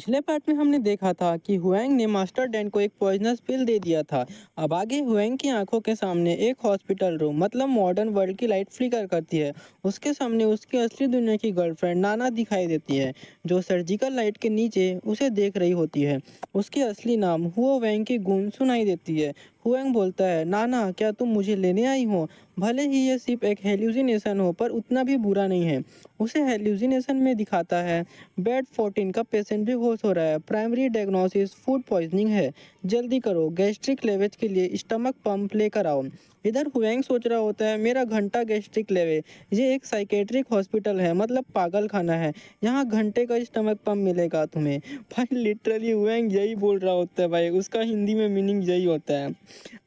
पिछले पार्ट में हमने देखा था कि हुएंग ने मास्टर डैन को एक पॉइजनस पिल दे दिया था। अब आगे हुएंग की आंखों के सामने एक हॉस्पिटल रूम मतलब मॉडर्न वर्ल्ड की लाइट फ्लिकर करती है। उसके सामने उसकी असली दुनिया की गर्लफ्रेंड नाना दिखाई देती है, जो सर्जिकल लाइट के नीचे उसे देख रही होती है। उसकी असली नाम हुओ वैंग की गूंज सुनाई देती है। हुएंग बोलता है, नाना क्या तुम मुझे लेने आई हो? भले ही ये सिर्फ एक हेल्यूसिनेशन हो पर उतना भी बुरा नहीं है। उसे हेल्यूसिनेशन में दिखाता है बेड 14 का पेशेंट भी होश हो रहा है। प्राइमरी डायग्नोसिस फूड पॉइजनिंग है। जल्दी करो, गैस्ट्रिक लेवेज के लिए स्टमक पंप लेकर आओ। इधर हुएंग सोच रहा होता है, मेरा घंटा गैस्ट्रिक लेवे, ये एक साइकेट्रिक हॉस्पिटल है मतलब पागल खाना है। यहाँ घंटे का स्टमक पंप मिलेगा तुम्हें। भाई लिटरली हुएंग यही बोल रहा होता है भाई, उसका हिंदी में मीनिंग यही होता है।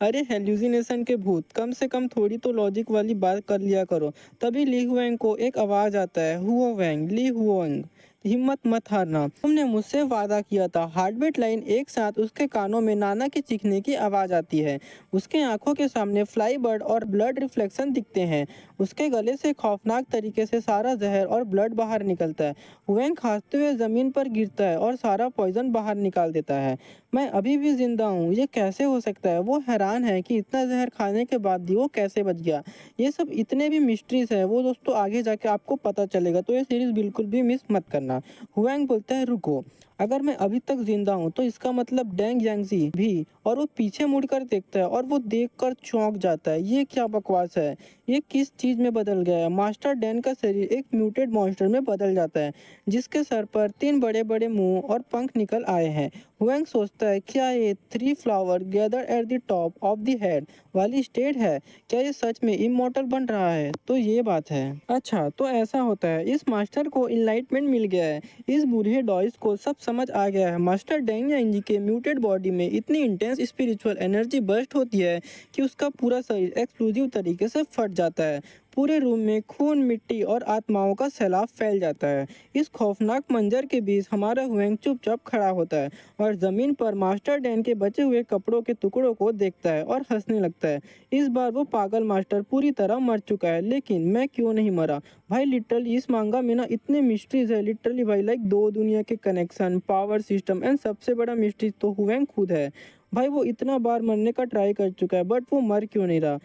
अरे हेल्यूसिनेशन के भूत, कम से कम थोड़ी तो लॉजिक वाली बात कर लिया करो। तभी ली हुएंग को एक आवाज आता है, हुओ वैंग, ली हुओंग, हिम्मत मत हारना, तुमने मुझसे वादा किया था। हार्टबीट लाइन एक साथ उसके कानों में नाना के चीखने की आवाज आती है। उसके आंखों के सामने फ्लाई बर्ड और ब्लड रिफ्लेक्शन दिखते हैं। उसके गले से खौफनाक तरीके से सारा जहर और ब्लड बाहर निकलता है। वेंग खांसते हुए जमीन पर गिरता है और सारा पॉइजन बाहर निकाल देता है। मैं अभी भी जिंदा हूँ, ये कैसे हो सकता है? वो हैरान है कि इतना जहर खाने के बाद भी वो कैसे बच गया। ये सब इतने भी मिस्ट्रीज है, वो दोस्तों आगे जाके आपको पता चलेगा, तो ये सीरीज बिल्कुल भी मिस मत करना। हुएंग बोलता है, रुको, अगर मैं अभी तक जिंदा हूँ तो इसका मतलब डेंग यांगजी भी। और वो पीछे मुड़कर देखता है और वो देखकर चौंक जाता है। ये क्या बकवास है? ये किस चीज में बदल गया है? मास्टर डैन का शरीर एक म्यूटेड मॉन्स्टर में बदल जाता है, जिसके सर पर 3 बड़े बड़े मुंह और पंख निकल आए हैं। हुएंग सोचता है, क्या ये 3 flower gather at the top of the head वाली स्टेट है? क्या ये सच में इमॉर्टल बन रहा है? तो ये बात है। अच्छा तो ऐसा होता है, इस मास्टर को इनलाइटमेंट मिल गया है। इस बूढ़े डॉइस को सब समझ आ गया है। मास्टर डेंग यांगी के म्यूटेड बॉडी में इतनी इंटेंस स्पिरिचुअल एनर्जी बर्स्ट होती है कि उसका पूरा शरीर एक्सप्लोसिव तरीके से फट जाता है। पूरे रूम में खून, मिट्टी और आत्माओं का सैलाब फैल जाता है। इस खौफनाक मंजर के बीच हमारा हुएंग चुपचाप खड़ा होता है और जमीन पर मास्टर डैन के बचे हुए कपड़ों के टुकड़ों को देखता है और हंसने लगता है। इस बार वो पागल मास्टर पूरी तरह मर चुका है, लेकिन मैं क्यों नहीं मरा? भाई लिटरली इस मांगा में ना इतने मिस्ट्रीज है, लिटरली भाई, लाइक दो दुनिया के कनेक्शन, पावर सिस्टम एंड सबसे बड़ा मिस्ट्रीज तो हुएंग खुद है। भाई वो इतना बार मरने का ट्राई कर चुका है बट वो मर क्यों नहीं रहा?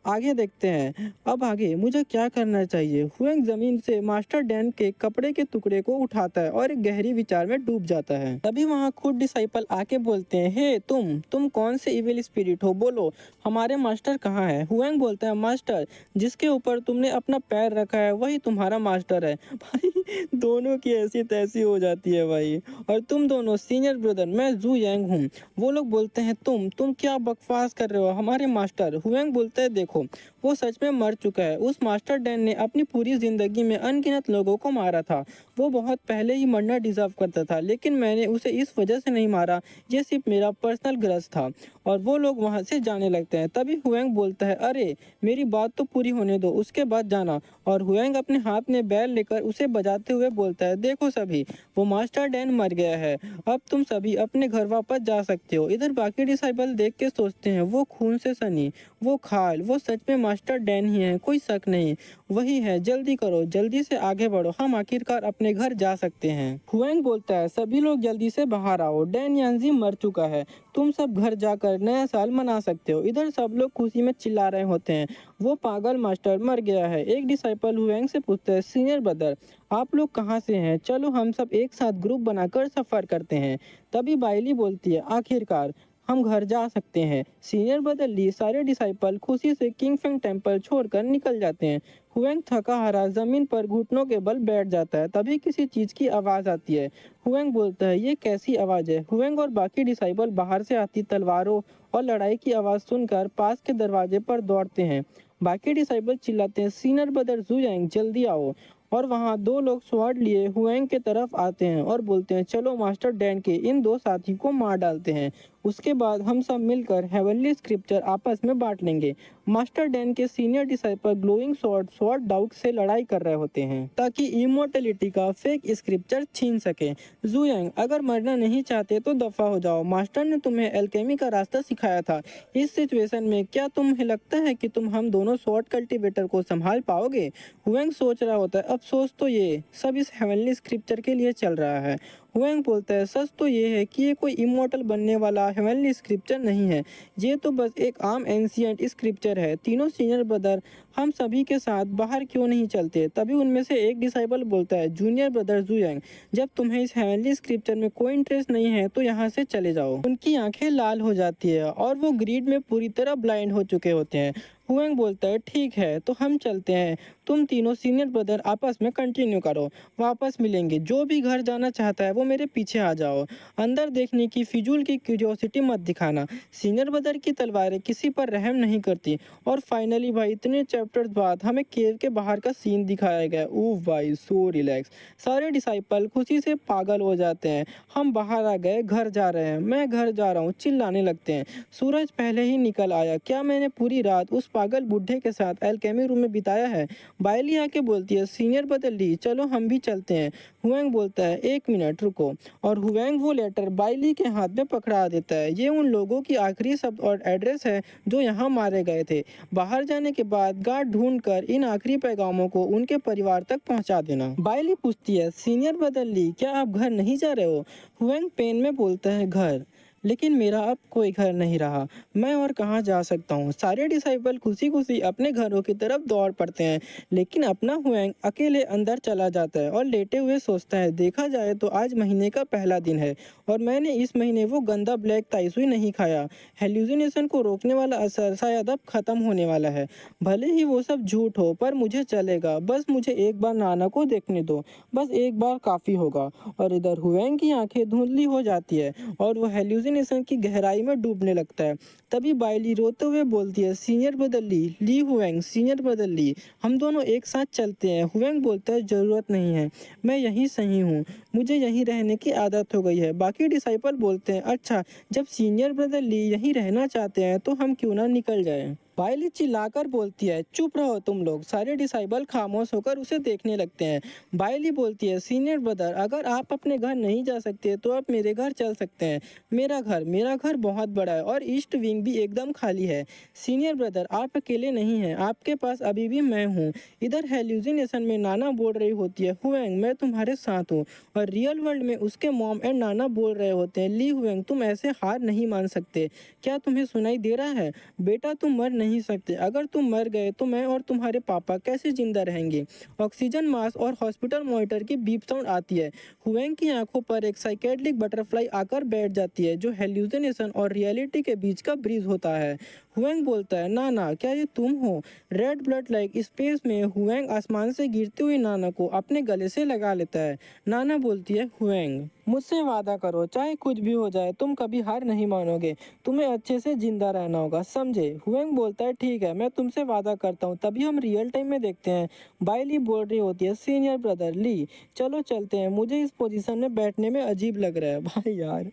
आगे देखते हैं। अब आगे मुझे क्या करना चाहिए? हुएंग जमीन से मास्टर डैन के कपड़े के टुकड़े को उठाता है और एक गहरी विचार में डूब जाता है। तभी वहाँ खुद डिसाइपल आके बोलते हैं, हे तुम कौन से इविल स्पिरिट हो? बोलो, हमारे मास्टर कहाँ है? हुएंग बोलता है, मास्टर जिसके ऊपर तुमने अपना पैर रखा है वही तुम्हारा मास्टर है। भाई दोनों की ऐसी तैसी हो जाती है भाई। और तुम दोनों सीनियर ब्रदर, मैं जू यांग हूँ। वो लोग बोलते हैं, तुम क्या बकवास कर रहे हो? हमारे मास्टर। हुएंग बोलता है, देखो वो सच में मर चुका है। उस मास्टर डैन ने अपनी पूरी जिंदगी में अनगिनत लोगों को मारा था। वो बहुत पहले ही मरना डिजर्व करता था, लेकिन मैंने उसे इस वजह से नहीं मारा, ये सिर्फ मेरा पर्सनल ग्रज था। और वो लोग वहां से जाने लगते हैं। तभी हुएंग बोलता है, अरे मेरी बात तो पूरी होने दो, उसके बाद जाना। और हुएंग अपने हाथ में बैल लेकर उसे बजाते हुए बोलता है, देखो सभी, वो मास्टर डैन मर गया है। अब तुम सभी अपने घर वापस जा सकते हो। इधर बाकी डिसाइबल देख के सोचते हैं, वो खून से सनी, वो खाल, वो सच में मास्टर डैन ही है, कोई शक नहीं, वही है। जल्दी करो, जल्दी से आगे बढ़ो, हम आखिरकार अपने घर जा सकते हैं। हुएंग बोलता है, सभी लोग जल्दी से बाहर आओ, डैन यांजी मर चुका है, तुम सब घर जाकर नया साल मना सकते हो। इधर सब लोग खुशी में चिल्ला रहे होते हैं, वो पागल मास्टर मर गया है। एक डिसाइपल हुएंग से पूछता है, सीनियर ब्रदर आप लोग कहाँ से हैं? चलो हम सब एक साथ ग्रुप बनाकर सफर करते हैं। तभी बाइली बोलती है, आखिरकार हम घर जा सकते हैं। सीनियर ब्रदर ली सारे डिसाइपल खुशी से किंग फेंग टेम्पल छोड़कर निकल जाते हैं। हुएंग थका हारा जमीन पर घुटनों के बल बैठ जाता है। तभी किसी चीज की आवाज आती है। हुएंग बोलता है, ये कैसी आवाज है? हुएंग और बाकी डिसाइपल बाहर से आती तलवारों और लड़ाई की आवाज सुनकर पास के दरवाजे पर दौड़ते हैं। बाकी डिसाइपल चिल्लाते हैं, सीनियर ब्रदर जू यांग जल्दी आओ। और वहाँ दो लोग स्वॉर्ड लिए हुएंग के तरफ आते हैं और बोलते हैं, चलो मास्टर डैन के इन दो साथी को मार डालते हैं, उसके बाद हम सब मिलकर हेवनली स्क्रिप्चर आपस में बांट लेंगे। मास्टर डैन के senior disciple glowing sword doubt से लड़ाई कर रहे होते हैं ताकि इमोर्टलिटी का फेक स्क्रिप्चर छीन सके। जू यांग, अगर मरना नहीं चाहते तो दफा हो जाओ, मास्टर ने तुम्हें एल्केमी का रास्ता सिखाया था। इस सिचुएशन में क्या तुम्हें लगता है कि तुम हम दोनों स्वॉर्ड कल्टीवेटर को संभाल पाओगे? हुएंग सोच रहा होता है, अफसोस तो ये सब इस हेवनली स्क्रिप्चर के लिए चल रहा है। हुएंग बोलता है सच तो ये है कि ये कोई इमॉर्टल बनने वाला हेवनली स्क्रिप्चर नहीं है, ये तो बस एक आम एंशिएंट स्क्रिप्चर है। तीनों सीनियर ब्रदर हम सभी के साथ बाहर क्यों नहीं चलते? तभी उनमें से एक डिसाइबल बोलता है जूनियर ब्रदर जुयांग, जब तुम्हें इस हेवनली स्क्रिप्चर में कोई इंटरेस्ट नहीं है तो यहाँ से चले जाओ। उनकी आंखें लाल हो जाती है और वो ग्रीड में पूरी तरह ब्लाइंड हो चुके होते हैं। हुएंग बोलता है ठीक है तो हम चलते हैं, तुम तीनों सीनियर ब्रदर आपस में कंटिन्यू करो, वापस मिलेंगे। जो भी घर जाना चाहता है वो मेरे पीछे आ जाओ, अंदर देखने की फिजूल की क्यूरियोसिटी मत दिखाना। सीनियर ब्रदर की तलवारें किसी पर रहम नहीं करती। और फाइनली भाई इतने चैप्टर्स बाद हमें केव के बाहर का सीन दिखाया गया। ओह भाई सो रिलैक्स। सारे डिसाइपल खुशी से पागल हो जाते हैं। हम बाहर आ गए, घर जा रहे हैं, मैं घर जा रहा हूँ चिल्लाने लगते हैं। सूरज पहले ही निकल आया। क्या मैंने पूरी रात उस पागल बुढ़े के साथ एल्केमी रूम में बिताया है? बायली आके बोलती है सीनियर बदल ली, चलो हम भी चलते हैं। हुएंग बोलता है एक मिनट रुको, और हुएंग वो लेटर बायली के हाथ में पकड़ा देता है। ये उन लोगों की आखिरी शब्द और एड्रेस है जो यहाँ मारे गए थे। बाहर जाने के बाद गार्ड ढूंढ कर इन आखिरी पैगामों को उनके परिवार तक पहुँचा देना। बायली पूछती है सीनियर बदल ली क्या आप घर नहीं जा रहे हो? हुएंग पेन में बोलता है घर, लेकिन मेरा अब कोई घर नहीं रहा, मैं और कहाँ जा सकता हूँ। सारे डिसाइपल खुशी खुशी अपने घरों की तरफ दौड़ पड़ते हैं, लेकिन अपना हुएंग अकेले अंदर चला जाता है और लेटे हुए सोचता है देखा जाए तो आज महीने का पहला दिन है और मैंने इस महीने वो गंदा ब्लैक ताइसुई नहीं खाया। हेल्यूसिनेशन को रोकने वाला असर शायद अब खत्म होने वाला है। भले ही वो सब झूठ हो पर मुझे चलेगा, बस मुझे एक बार नाना को देखने दो, बस एक बार काफ़ी होगा। और इधर हुएंग की आंखें धुंधली हो जाती है और वो हेल्यूसिनेशन की गहराई में डूबने लगता है। तभी बायली रोते हुए बोलती है सीनियर बदल ली, ली हुएंग सीनियर बदल ली, हम दोनों एक साथ चलते हैं। हुएंग बोलता है ज़रूरत नहीं है, मैं यहीं सही हूँ, मुझे यहीं रहने की आदत हो गई है। बाकी डिसाइपल बोलते हैं अच्छा, जब सीनियर ब्रदर ली यहीं रहना चाहते हैं तो हम क्यों ना निकल जाएं। बायली चिल्लाकर बोलती है चुप रहो तुम लोग। सारे डिसाइबल खामोश होकर उसे देखने लगते हैं। बायली बोलती है सीनियर ब्रदर अगर आप अपने घर नहीं जा सकते तो आप मेरे घर चल सकते हैं। मेरा घर बहुत बड़ा है और ईस्ट विंग भी एकदम खाली है। सीनियर ब्रदर आप अकेले नहीं हैं, आपके पास अभी भी मैं हूँ। इधर हेल्यूसिनेशन में नाना बोल रही होती है हुएंग मैं तुम्हारे साथ हूँ, और रियल वर्ल्ड में उसके मॉम एंड नाना बोल रहे होते हैं ली हुएंग तुम ऐसे हार नहीं मान सकते। क्या तुम्हें सुनाई दे रहा है? बेटा तुम मर नहीं सकते, अगर तुम मर गए तो मैं और तुम्हारे पापा कैसे जिंदा रहेंगे? ऑक्सीजन मास्क और हॉस्पिटल मॉनिटर की बीप साउंड आती है। हुएंग की आंखों पर एक साइकेडलिक बटरफ्लाई आकर बैठ जाती है जो हेल्यूसिनेशन और रियलिटी के बीच का ब्रिज होता है। हुएंग बोलता है नाना क्या ये तुम हो? रेड ब्लड लाइक स्पेस में हुएंग आसमान से गिरती हुई नाना को अपने गले से लगा लेता है। नाना बोलती है हुएंग मुझसे वादा करो चाहे कुछ भी हो जाए तुम कभी हार नहीं मानोगे, तुम्हें अच्छे से जिंदा रहना होगा समझे? हुएंग बोलता है ठीक है मैं तुमसे वादा करता हूँ। तभी हम रियल टाइम में देखते हैं बायली बोल रही होती है सीनियर ब्रदर ली चलो चलते हैं, मुझे इस पोजीशन में बैठने में अजीब लग रहा है। भाई यार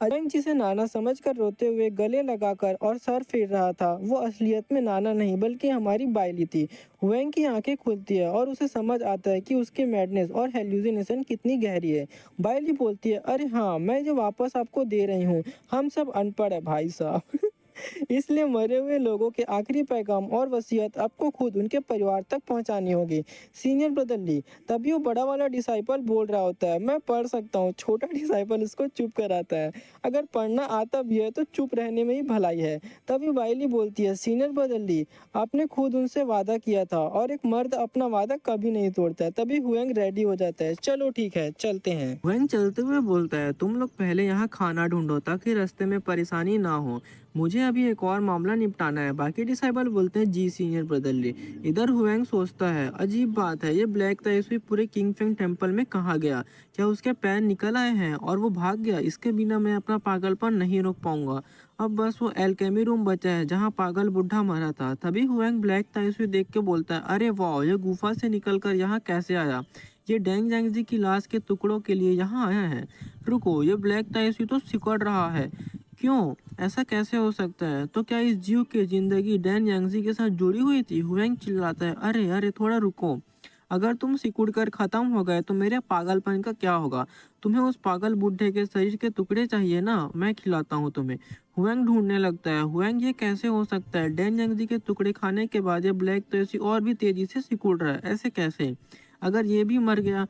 हुएंग जिसे नाना समझकर रोते हुए गले लगाकर और सर फेर रहा था वो असलियत में नाना नहीं बल्कि हमारी बायली थी। हुएंग की आंखें खुलती है और उसे समझ आता है कि उसकी मैडनेस और हेल्यूसिनेशन कितनी गहरी है। बायली बोलती है अरे हाँ मैं जो वापस आपको दे रही हूँ, हम सब अनपढ़ है भाई साहब। इसलिए मरे हुए लोगों के आखिरी पैगाम और वसीयत आपको खुद उनके परिवार तक पहुंचानी होगी। सीनियर ब्रदर ली। तभी वो बड़ा वाला डिसाइपल बोल रहा होता है मैं पढ़ सकता हूँ। छोटा डिसाइपल उसको चुप कराता है, अगर पढ़ना आता भी है तो चुप रहने में ही भलाई है। तभी बायली बोलती है सीनियर ब्रदर ली आपने खुद उनसे वादा किया था और एक मर्द अपना वादा कभी नहीं तोड़ता है। तभी हुएंग रेडी हो जाता है चलो ठीक है चलते हैं। हुएंग चलते हुए बोलता है तुम लोग पहले यहाँ खाना ढूंढो ताकि रास्ते में परेशानी ना हो, मुझे अभी एक और मामला निपटाना है। बाकी डिसाइबल बोलते हैं जी सीनियर ब्रदर ली। इधर हुएंग सोचता है अजीब बात है ये ब्लैक ताइसुई पूरे किंग फेंग टेम्पल में कहाँ गया? क्या उसके पैर निकल आए हैं और वो भाग गया? इसके बिना मैं अपना पागलपन नहीं रोक पाऊंगा। अब बस वो एल्केमी रूम बचा है जहाँ पागल बुढ़ा मरा था। तभी हुएंग ब्लैक ताइसुई देख के बोलता है अरे वाह ये गुफा से निकलकर यहाँ कैसे आया? ये डेंग जैंगजी की लाश के टुकड़ों के लिए यहाँ आया है। रुको ये ब्लैक ताइसुई तो सिकुड़ रहा है, क्यों ऐसा कैसे हो सकता है? तो क्या इस जीव की जिंदगी डैन यांगजी के साथ जुड़ी हुई थी? हुएंग चिल्लाता है अरे अरे थोड़ा रुको, अगर तुम सिकुड़ कर खत्म हो गए तो मेरे पागलपन का क्या होगा? तुम्हें उस पागल बुढ़े के शरीर के टुकड़े चाहिए ना, मैं खिलाता हूँ तुम्हें। हुएंग ढूंढने लगता है हुएंग ये कैसे हो सकता है? डैन यांगजी के टुकड़े खाने के बाद ये ब्लैक तो ऐसी और भी तेजी से सिकुड़ रहा है, ऐसे कैसे? अगर ये भी मर गया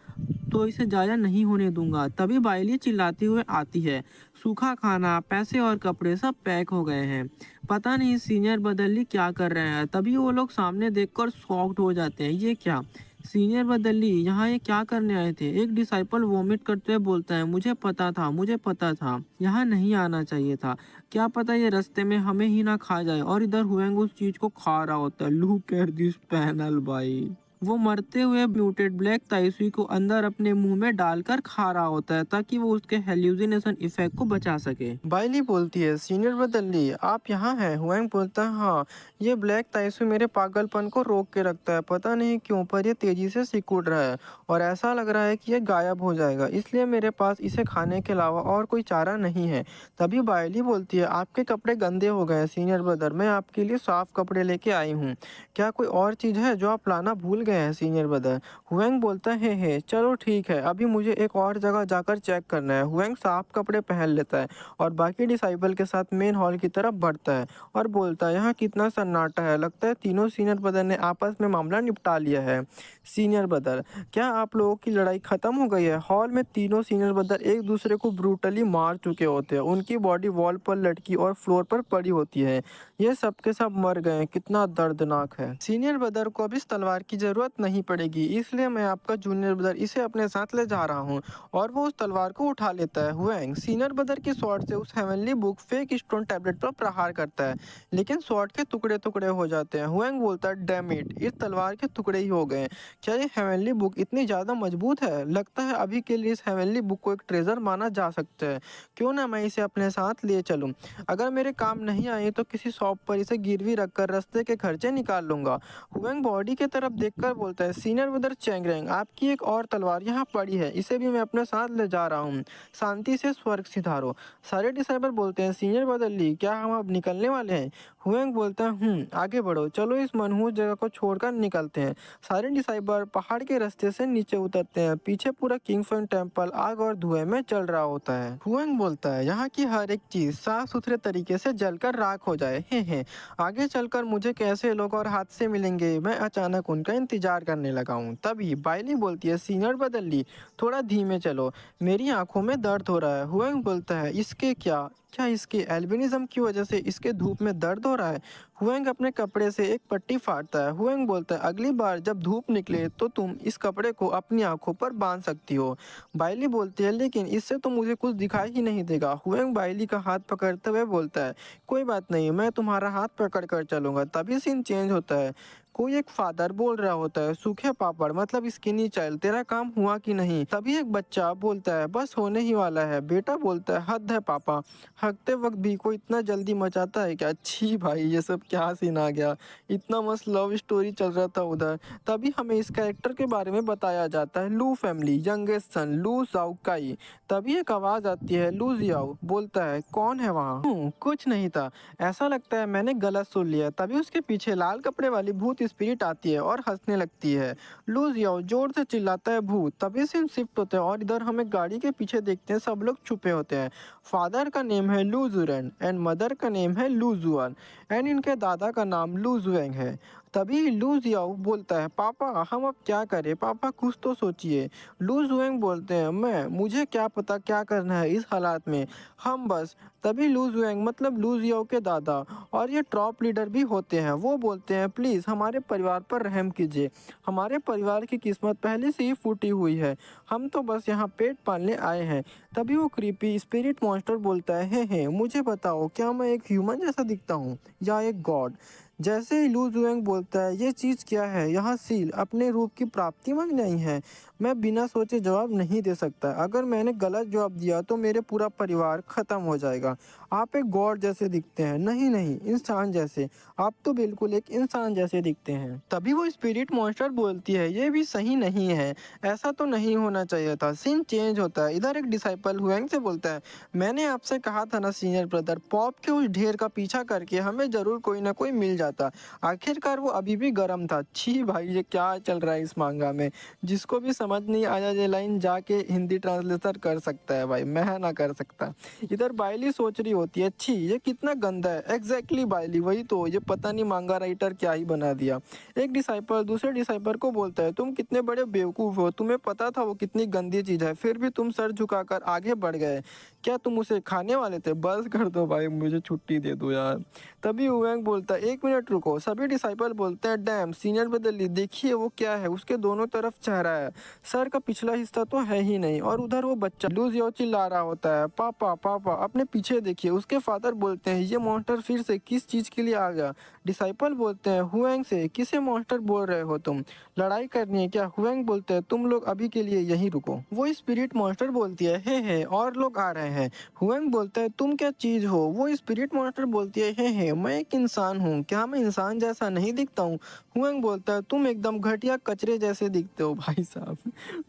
तो इसे ज़ाया नहीं होने दूंगा। तभी बाइली चिल्लाते हुए आती है। सूखा खाना, पैसे और कपड़े सब पैक हो गए हैं। पता नहीं सीनियर बदली क्या कर रहे हैं। तभी वो लोग सामने देखकर शॉक्ड हो जाते हैं। ये क्या? सीनियर बदली यहाँ ये क्या करने आए थे? एक डिसाइपल वॉमिट करते हुए बोलता है, मुझे पता था यहाँ नहीं आना चाहिए था। क्या पता ये रास्ते में हमें ही ना खा जाए। और इधर हुएंग उस चीज को खा रहा होता है। लुक एट दिस पैनल भाई। वो मरते हुए म्यूटेड ब्लैक ताइसुई को अंदर अपने मुंह में डालकर खा रहा होता है ताकि वो उसके हेल्यूसिनेशन इफेक्ट को बचा सके। बाइली बोलती है, सीनियर बदली आप यहाँ हैं? हुएंग बोलता है, हाँ, ये ब्लैक ताइसुई मेरे पागलपन को रोक के रखता है। पता नहीं क्यों पर ये तेजी से सिकुड़ रहा है और ऐसा लग रहा है कि ये गायब हो जाएगा, इसलिए मेरे पास इसे खाने के अलावा और कोई चारा नहीं है। तभी बाइली बोलती है, आपके कपड़े गंदे हो गए सीनियर ब्रदर, मैं आपके लिए साफ कपड़े लेके आई हूँ। क्या कोई और चीज़ है जो आप लाना भूल गए हैं सीनियर ब्रदर? हुएंग बोलता है, हे चलो ठीक है, अभी मुझे एक और जगह जाकर चेक करना है। हुएंग साफ कपड़े पहन लेता है और बाकी डिसाइबल के साथ मेन हॉल की तरफ बढ़ता है और बोलता है, यहाँ कितना सन्नाटा है, लगता है तीनों सीनियर ब्रदर ने आपस में मामला निपटा लिया है। सीनियर ब्रदर, क्या आप लोगों की लड़ाई खत्म हो गई है? हॉल में तीनों सीनियर ब्रदर एक दूसरे को ब्रूटली मार चुके होते हैं। उनकी बॉडी वॉल पर लटकी और फ्लोर पर पड़ी होती है। ये सब के सब मर गए। कितना दर्दनाक है। सीनियर ब्रदर को अब इस तलवार की जरूरत नहीं पड़ेगी, इसलिए मैं आपका जूनियर ब्रदर इसे अपने साथ ले जा रहा हूँ। और वो उस तलवार को उठा लेता है। हुएंग सीनियर ब्रदर की स्वॉर्ड से उस heavenly book fake stone tablet पर प्रहार करता है, लेकिन स्वॉर्ड के टुकड़े टुकड़े हो जाते हैं। हुएंग बोलता है, डैम इट, इस तलवार के टुकड़े ही हो गए। क्या ये हेवनली बुक इतनी ज़्यादा मजबूत है? लगता है अभी के लिए इस हेवनली बुक को एक ट्रेजर माना जा सकता है। क्यों ना मैं इसे अपने साथ लिए चलूँ? अगर मेरे काम नहीं आई तो किसी शॉप पर इसे गिरवी रखकर रास्ते के खर्चे निकाल लूंगा। हुएंग बॉडी की तरफ देखकर बोलता है, सीनियर ब्रदर चैंगरेंग, आपकी एक और तलवार यहाँ पड़ी है, इसे भी मैं अपने साथ ले जा रहा हूँ। शांति से स्वर्ग सिधारो। सारे डिसाइबल बोलते हैं, सीनियर ब्रदर ली, क्या हम अब निकलने वाले हैं? हुएंग बोलता है, आगे बढ़ो, चलो इस मनहूस जगह को छोड़कर निकलते हैं। सारे डिसाइबल पहाड़ के रास्ते से नीचे उतरते हैं। पीछे पूरा किंगफन टेम्पल आग और धुएं में चल रहा होता है। हुएंग बोलता है, यहाँ की हर एक चीज साफ सुथरे तरीके से जलकर राख हो जाए। हे आगे चलकर मुझे कैसे लोग और हादसे मिलेंगे, मैं अचानक उनका इंतजार करने लगा हूँ। तभी बाइली बोलती है, सीनियर बदल ली, थोड़ा धीमे चलो, मेरी आंखों में दर्द हो रहा है। हुएंग बोलता है, इसके क्या क्या इसके एल्बिनिज्म की वजह से इसके धूप में दर्द हो रहा है? हुएंग अपने कपड़े से एक पट्टी फाड़ता है। हुएंग बोलता है, अगली बार जब धूप निकले तो तुम इस कपड़े को अपनी आंखों पर बांध सकती हो। बाइली बोलती है, लेकिन इससे तो मुझे कुछ दिखाई ही नहीं देगा। हुएंग बाइली का हाथ पकड़ते हुए बोलता है, कोई बात नहीं, मैं तुम्हारा हाथ पकड़ कर चलूंगा। तभी सीन चेंज होता है। कोई एक फादर बोल रहा होता है, सूखे पापड़ मतलब स्किनी चाइल्ड, तेरा काम हुआ कि नहीं? तभी एक बच्चा बोलता है, बस होने ही वाला है। बेटा बोलता है, हद है पापा, हकते वक्त भी कोई इतना जल्दी मचाता है क्या? छी भाई, ये सब क्या सीन आ गया। इतना मस्त लव स्टोरी चल रहा था उधर। तभी हमें इस कैरेक्टर के बारे में बताया जाता है, लू फैमिली, यंगेस्ट सन लू जाओकाई। तभी एक आवाज आती है, लू जियाओ। बोलता है, कौन है वहाँ? कुछ नहीं था, ऐसा लगता है मैंने गलत सुन लिया। तभी उसके पीछे लाल कपड़े वाली भूत स्पिरिट आती है और हंसने लगती है। लू जियाओ जोर से चिल्लाता है, भूत। तभी सीन शिफ्ट होते हैं और इधर हमें गाड़ी के पीछे देखते हैं, सब लोग छुपे होते हैं। फादर का नेम है लू जुरेन एंड मदर का नेम है लू जुआन एंड इनके दादा का नाम लू जुएंग है। तभी लू जियाओ बोलता है, पापा हम अब क्या करें? पापा कुछ तो सोचिए। लू जुएंग बोलते हैं, मुझे क्या पता क्या करना है इस हालात में, हम बस। तभी लू जुएंग मतलब लू जियाओ के दादा और ये ट्रॉप लीडर भी होते हैं, वो बोलते हैं, प्लीज़ हमारे परिवार पर रहम कीजिए, हमारे परिवार की किस्मत पहले से ही फूटी हुई है, हम तो बस यहाँ पेट पालने आए हैं। तभी वो क्रीपी स्पिरिट मॉन्स्टर बोलता है, हे मुझे बताओ, क्या मैं एक ह्यूमन जैसा दिखता हूँ या एक गॉड? जैसे ही लू जुएंग बोलता है, ये चीज़ क्या है? यहाँ सील अपने रूप की प्राप्ति मांगने आई है। मैं बिना सोचे जवाब नहीं दे सकता, अगर मैंने गलत जवाब दिया तो मेरे पूरा परिवार खत्म हो जाएगा। आप एक गॉड जैसे दिखते हैं। नहीं नहीं, इंसान जैसे, आप तो बिल्कुल एक इंसान जैसे दिखते हैं। तभी वो स्पिरिट मॉन्स्टर बोलती है, ये भी सही नहीं है, ऐसा तो नहीं होना चाहिए था। सीन चेंज होता है। इधर एक डिसाइपल हुएंग से बोलता है, मैंने आपसे कहा था ना सीनियर ब्रदर, पॉप के उस ढेर का पीछा करके हमें जरूर कोई ना कोई मिल जाता। आखिरकार वो अभी भी गर्म था। छी भाई, ये क्या चल रहा है इस मांगा में, जिसको भी समझ नहीं आया ये लाइन जाके हिंदी ट्रांसलेशन कर सकता है भाई, मैं ना कर सकता। इधर बाइली सोच रही होती है, अच्छी ये कितना गंदा है। एग्जैक्टली बाइली, वही तो, ये पता नहीं मांगा राइटर क्या ही बना दिया। एक डिसाइपल दूसरे डिसाइपल को बोलता है, तुम कितने बड़े बेवकूफ़ हो, तुम्हें पता था वो कितनी गंदी चीज़ है, फिर भी तुम सर झुकाकर आगे बढ़ गए। क्या तुम उसे खाने वाले थे? बस कर दो भाई, मुझे छुट्टी दे दो यार। तभी हुएंग बोलता है, एक मिनट रुको। सभी डिसाइपल बोलते हैं, डैम सीनियर बदल ली, देखिए वो क्या है, उसके दोनों तरफ चेहरा है, सर का पिछला हिस्सा तो है ही नहीं। और उधर वो बच्चा लूज यो चिल्ला रहा होता है, पापा पापा अपने पीछे देखिए। उसके फादर बोलते हैं, ये मॉन्स्टर फिर से किस चीज़ के लिए आ गया? डिसाइपल बोलते हैं हुएंग से, किसे मॉन्स्टर बोल रहे हो तुम? लड़ाई करनी है क्या? हुएंग बोलते हैं, तुम लोग अभी के लिए यहीं रुको। वो स्पिरिट मॉन्स्टर बोलती है, हे और लोग आ रहे हैं। हुएंग बोलता है, तुम क्या चीज़ हो? वो स्पिरिट मॉन्स्टर बोलती है, हे मैं एक इंसान हूँ, क्या मैं इंसान जैसा नहीं दिखता हूँ? हुएंग बोलता है, तुम एकदम घटिया कचरे जैसे दिखते हो। भाई साहब,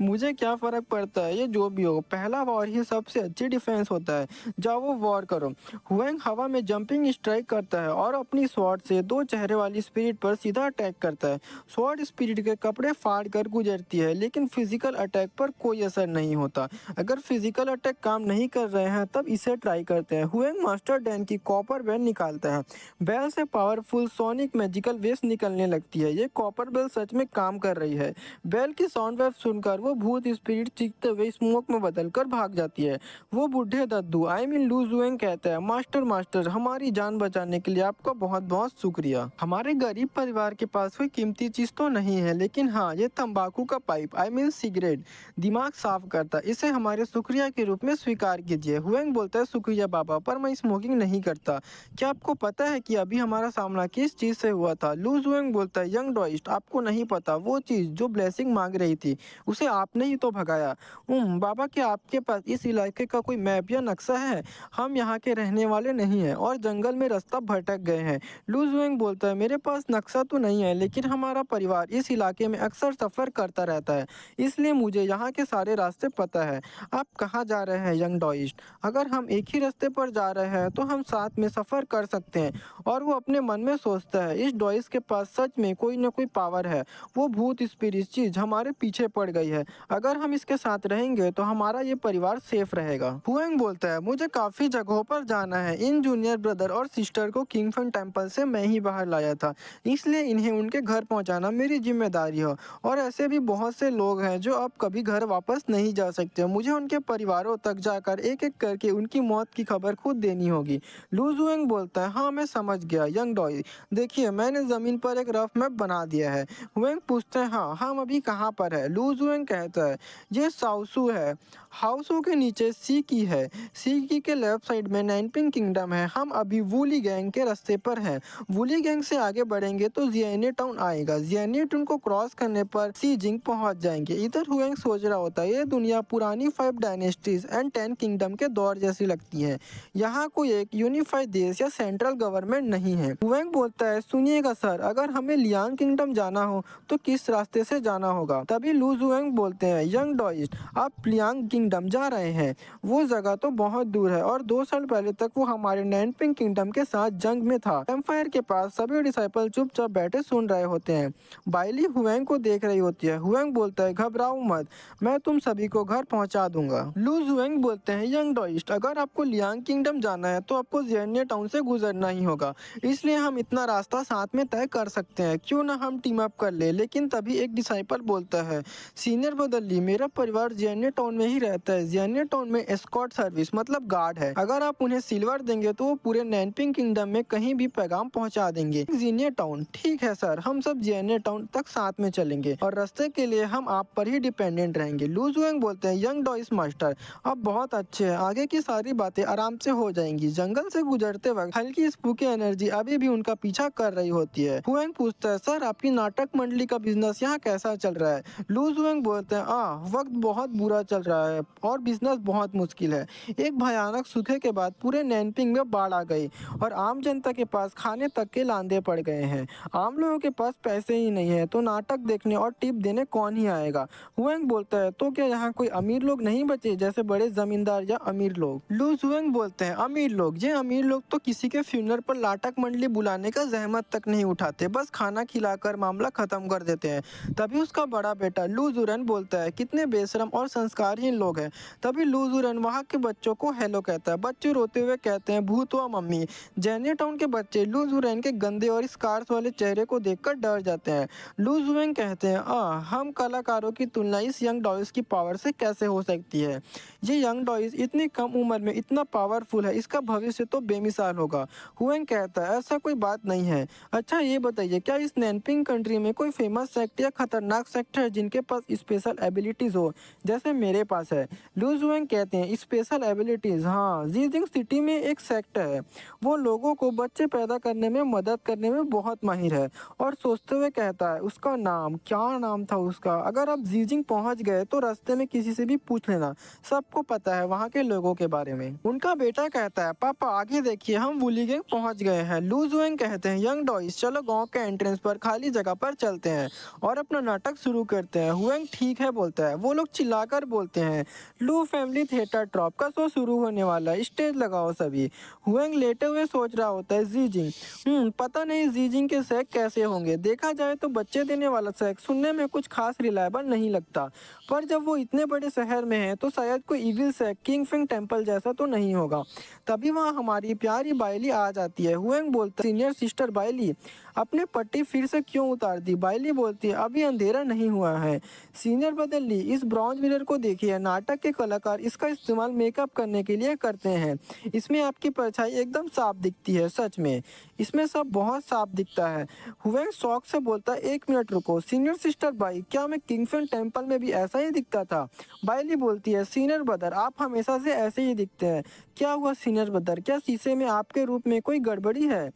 मुझे क्या फ़र्क पड़ता है, ये जो भी हो, पहला वॉर ही सबसे अच्छी डिफेंस होता है, जाओ वॉर करो। हुएंग हवा में जंपिंग स्ट्राइक करता है और अपनी स्वॉर्ड से दो चेहरे वाली स्पिरिट पर सीधा अटैक करता है। स्वॉर्ड स्पिरिट के कपड़े फाड़ कर गुजरती है, लेकिन फिजिकल अटैक पर कोई असर नहीं होता। अगर फिजिकल अटैक काम नहीं कर रहे हैं तब इसे ट्राई करते हैं। हुएंग मास्टर डैन की कॉपर बेल निकालता है, बेल से पावरफुल सोनिक मैजिकल वेव्स निकलने लगती है। ये कॉपर बेल सच में काम कर रही है। बेल की साउंड वेव सुनकर वो भूत स्पिरिट चीखते हुए स्मोक में बदलकर भाग जाती है। वो बूढ़े दद्दू लू जुएंग कहता है, मास्टर हमारी जान बचाने के लिए आपका बहुत बहुत शुक्रिया। हमारे गरीब परिवार के पास कोई कीमती चीज तो नहीं है, लेकिन हाँ, ये तंबाकू का पाइप सिगरेट दिमाग साफ करता, इसे हमारे शुक्रिया के रूप में स्वीकार कीजिए। हुएंग बोलता है, शुक्रिया बाबा, पर मैं स्मोकिंग नहीं करता। क्या आपको पता है कि अभी हमारा सामना किस चीज से हुआ था? लू जुएंग बोलता है, यंग डॉइस्ट, आपको नहीं पता, वो चीज जो ब्लेसिंग मांग रही थी उसे आपने ही तो भगाया। बाबा, क्या आपके पास इस इलाके का कोई मैप या नक्शा है? हम यहाँ के रहने वाले नहीं हैं और जंगल में रास्ता भटक गए हैं। लू जुएंग बोलता है, मेरे पास नक्शा तो नहीं है, लेकिन हमारा परिवार इस इलाके में अक्सर सफ़र करता रहता है, इसलिए मुझे यहाँ के सारे रास्ते पता है। आप कहाँ जा रहे हैं यंग डॉइस्ट? अगर हम एक ही रास्ते पर जा रहे हैं तो हम साथ में सफ़र कर सकते हैं। और वो अपने मन में सोचता है, इस डॉइस के पास सच में कोई न कोई पावर है, वो भूत स्पिरिट चीज हमारे पीछे पड़ गई है। अगर हम इसके साथ रहेंगे तो हमारा ये परिवार सेफ रहेगा। हुएंग बोलता है, मुझे काफ़ी जगहों पर जाना है, इन जूनियर ब्रदर और सिस्टर को किंगफन टेम्पल से मैं ही बाहर लाया था, इसलिए इन्हें उनके घर पहुंचाना मेरी जिम्मेदारी है। और ऐसे भी बहुत से लोग हैं जो अब कभी घर वापस नहीं जा सकते, मुझे उनके परिवारों तक जाकर एक एक करके उनकी मौत की खबर खुद देनी होगी। लू जुएंग बोलता है, हाँ मैं समझ गया यंग डॉय, देखिए मैंने ज़मीन पर एक रफ मैप बना दिया है। हुएंग पूछते हैं, हाँ हम अभी कहाँ पर है? लू जुएंग कहता है, ये साउसू है, हाउसू के नीचे सी की है, सी की के लेफ्ट साइड में नाइनपिंग किंगडम है। हम अभी वूली गैंग के रास्ते पर हैं, वूली गैंग से आगे बढ़ेंगे तो जियाने टाउन आएगा, जियाने टाउन को क्रॉस करने पर सी जिंग पहुंच जाएंगे। इधर हुएंग सोच रहा होता है, ये दुनिया पुरानी 5 डायनेस्टीज एंड 10 किंगडम के दौर जैसी लगती है, यहाँ कोई एक यूनिफाइड देश या सेंट्रल गवर्नमेंट नहीं है। हुएंग बोलता है, सुनिएगा सर, अगर हमें लियांग किंगडम जाना हो तो किस रास्ते से जाना होगा? तभी लू जुएंग बोलते हैं, यंग डॉइस्ट, आप लियांग किंगडम जा रहे हैं, वो जगह तो बहुत दूर है और 2 साल पहले तक वो हमारे नैनपिंग किंगडम के साथ जंग में था। एम्पायर के पास सभी डिसाइपल चुपचाप बैठे सुन रहे होते हैं। बाइली हुएंग को देख रही होती है। हुएंग बोलता है, घबराओ मत, मैं तुम सभी को घर पहुंचा दूंगा। लू जुएंग बोलते हैं, यंग डॉइस्ट, अगर आपको लियांग किंगडम जाना है तो आपको जियाने टाउन से गुजरना ही होगा, इसलिए हम इतना रास्ता साथ में तय कर सकते हैं, क्यों ना हम टीम अप कर ले। लेकिन तभी एक डिसाइपल बोलता है, सीनियर बदली, मेरा परिवार जियाने टाउन में ही रहता है, जियाने टाउन में एस्कॉर्ट सर्विस मतलब गार्ड है, अगर आप उन्हें सिल्वर देंगे तो वो पूरे नैनपिंग किंगडम में कहीं भी पैगाम पहुंचा देंगे। जियाने टाउन, ठीक है सर, हम सब जियाने टाउन तक साथ में चलेंगे और रास्ते के लिए हम आप पर ही डिपेंडेंट रहेंगे। लू जुएंग बोलते हैं, यंग डॉइस मास्टर, अब बहुत अच्छे हैं, आगे की सारी बातें आराम से हो जाएंगी। जंगल से गुजरते वक्त हल्की स्पूकी एनर्जी अभी भी उनका पीछा कर रही होती है। हुएंग पूछता है, सर आपकी नाटक मंडली का बिजनेस यहाँ कैसा चल रहा है? लू जुएंग बोलते हैं, वक्त बहुत बुरा चल रहा है है और बिजनेस बहुत मुश्किल है। एक भयानक सूखे के बाद पूरे नैनपिंग में बाढ़ आ गई और आम जनता के पास खाने तक के लांदे पड़ गए हैं। आम लोगों के पास पैसे ही नहीं है तो नाटक देखने और टिप देने कौन ही आएगा। हुएंग बोलता है तो क्या यहाँ कोई अमीर लोग नहीं बचे, जैसे बड़े जमींदार या अमीर लोग? लू जुएंग बोलते हैं अमीर लोग, ये अमीर लोग तो किसी के फ्यूनर पर नाटक मंडली बुलाने का जहमत तक नहीं उठाते, बस खाना खिलाकर मामला खत्म कर देते हैं। तभी उसका बड़ा बेटा लू जुरन बोलता है कितने बेशरम और संस्कारहीन लोग हैं। तभी लू जुरन वहाँ के बच्चों को हेलो कहता है। बच्चे रोते हुए कहते हैं भूत हुआ मम्मी। जैनी टाउन के बच्चे लू जुरन के गंदे और स्कार्स वाले चेहरे को देखकर डर जाते हैं। लू जुएंग कहते हैं हम कलाकारों की तुलना इस यंग डॉयज की पावर से कैसे हो सकती है। ये यंग डॉयज इतनी कम उम्र में इतना पावरफुल है, इसका भविष्य तो बेमिसाल होगा। हुएंग कहता है ऐसा कोई बात नहीं है। अच्छा ये बताइए क्या इस नैनपिंग कंट्री में कोई फेमस सेक्ट या खतरनाक सेक्ट है जिनके पास स्पेशल एबिलिटीज हो, जैसे मेरे पास है? लू जुएंग कहते हैं स्पेशल एबिलिटीज, हाँ, जीजिंग सिटी में एक सेक्ट है। वो लोगों को बच्चे पैदा करने में मदद करने में बहुत माहिर है। और सोचते हुए कहता है उसका नाम क्या नाम था उसका, अगर आप जीजिंग पहुंच गए तो रास्ते में किसी से भी पूछ लेना, सबको पता है वहाँ के लोगों के बारे में। उनका बेटा कहता है पापा आगे देखिए हम वुलीगेंग पहुंच गए हैं। लू जुएंग कहते हैं यंग डॉयज चलो गांव के एंट्रेंस पर खाली जगह पर चलते हैं और अपना नाटक शुरू करते हैं। हुएंग ठीक है बोलता है। वो लोग चिल्लाकर बोलते हैं लू फैमिली थिएटर ट्रॉप का शो शुरू होने वाला है, स्टेज लगाओ सभी। हुएंग लेटे हुए सोच रहा होता है जीजिंग पता नहीं जीजिंग के सेक कैसे होंगे। देखा जाए तो बच्चे देने वाला सेक सुनने में कुछ खास रिलायबल नहीं लगता, पर जब वो इतने बड़े शहर में है तो शायद कोई इविल सेक किंग फिंग टेम्पल जैसा तो नहीं होगा। तभी वहाँ हमारी प्यारी बाइली आ जाती है। हुएंग बोलता है सीनियर सिस्टर बाइली अपने पट्टी फिर से क्यों उतार दी? बाइली बोलती है अभी अंधेरा नहीं हुआ है। सीनियर बदल ली इस ब्रॉन्ज मिरर को देखिए, नाटक के कलाकार इसका इस्तेमाल मेकअप करने के लिए करते हैं। इसमें आपकी परछाई एकदम साफ दिखती है, सच में इसमें सब बहुत साफ दिखता है। हुएंग शौक से बोलता है एक मिनट रुको सीनियर सिस्टर बाई, क्या मैं किंगफिन टेम्पल में भी ऐसा ही दिखता था? बाइली बोलती है सीनियर ब्रदर आप हमेशा से ऐसे ही दिखते हैं। क्या हुआ सीनियर ब्रदर, क्या शीशे में आपके रूप में कोई गड़बड़ी है?